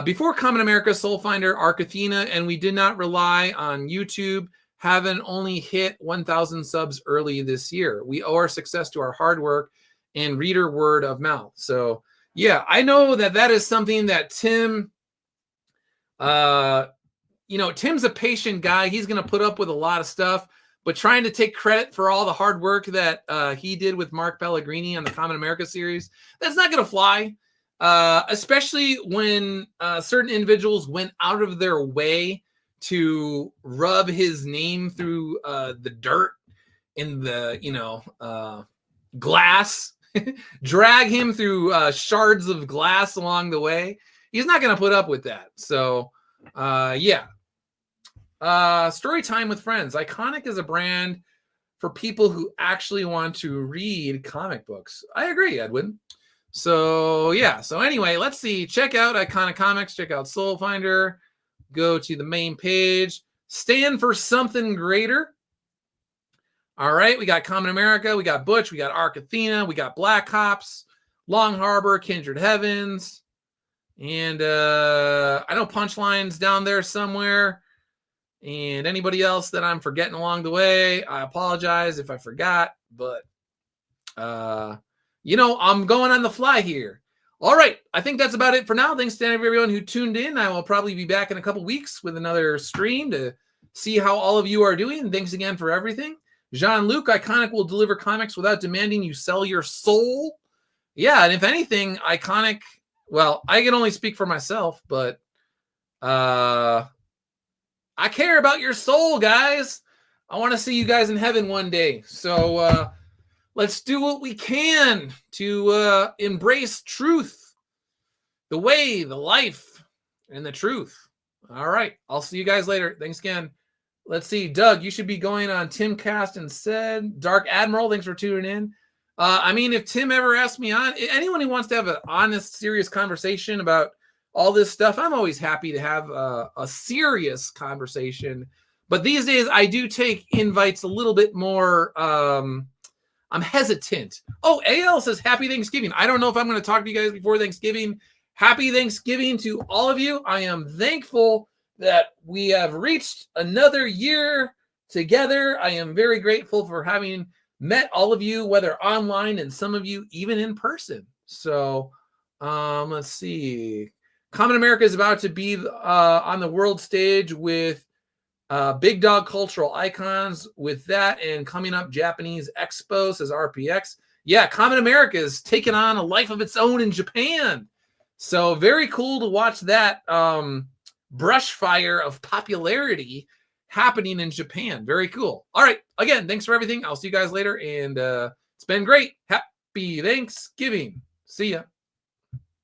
Before Common America, Soul Finder, Arc Athena, and we did not rely on YouTube, having only hit 1,000 subs early this year. We owe our success to our hard work and reader word of mouth. So, yeah, I know that is something that Tim, Tim's a patient guy. He's going to put up with a lot of stuff, but trying to take credit for all the hard work that he did with Mark Pellegrini on the Common America series, that's not going to fly. Especially when certain individuals went out of their way to rub his name through the dirt in the glass, drag him through shards of glass along the way. He's not going to put up with that. So, yeah. Story time with friends. Iconic is a brand for people who actually want to read comic books. I agree, Edwin. So, yeah. So, anyway, let's see. Check out Iconic Comics. Check out Soul Finder. Go to the main page. Stand for something greater. All right. We got Common America. We got Butch. We got Arc Athena. We got Black Ops, Long Harbor, Kindred Heavens. And I know Punchline's down there somewhere. And anybody else that I'm forgetting along the way, I apologize if I forgot. But, I'm going on the fly here. All right. I think that's about it for now. Thanks to everyone who tuned in. I will probably be back in a couple weeks with another stream to see how all of you are doing. Thanks again for everything. Jean-Luc, Iconic will deliver comics without demanding you sell your soul. Yeah. And if anything, Iconic, well, I can only speak for myself, but I care about your soul, guys. I want to see you guys in heaven one day. So, let's do what we can to embrace truth, the way, the life, and the truth. All right. I'll see you guys later. Thanks again. Let's see. Doug, you should be going on Timcast instead. Dark Admiral, thanks for tuning in. If Tim ever asks me on, anyone who wants to have an honest, serious conversation about all this stuff, I'm always happy to have a serious conversation. But these days, I do take invites a little bit more... I'm hesitant. Oh, AL says Happy Thanksgiving. I don't know if I'm going to talk to you guys before Thanksgiving. Happy Thanksgiving to all of you. I am thankful that we have reached another year together. I am very grateful for having met all of you, whether online and some of you even in person. So let's see. Common America is about to be on the world stage with Big Dog Cultural Icons with that, and coming up Japanese Expo, says RPX. Yeah, Common America is taking on a life of its own in Japan. So very cool to watch that brush fire of popularity happening in Japan. Very cool. All right. Again, thanks for everything. I'll see you guys later. And it's been great. Happy Thanksgiving. See ya.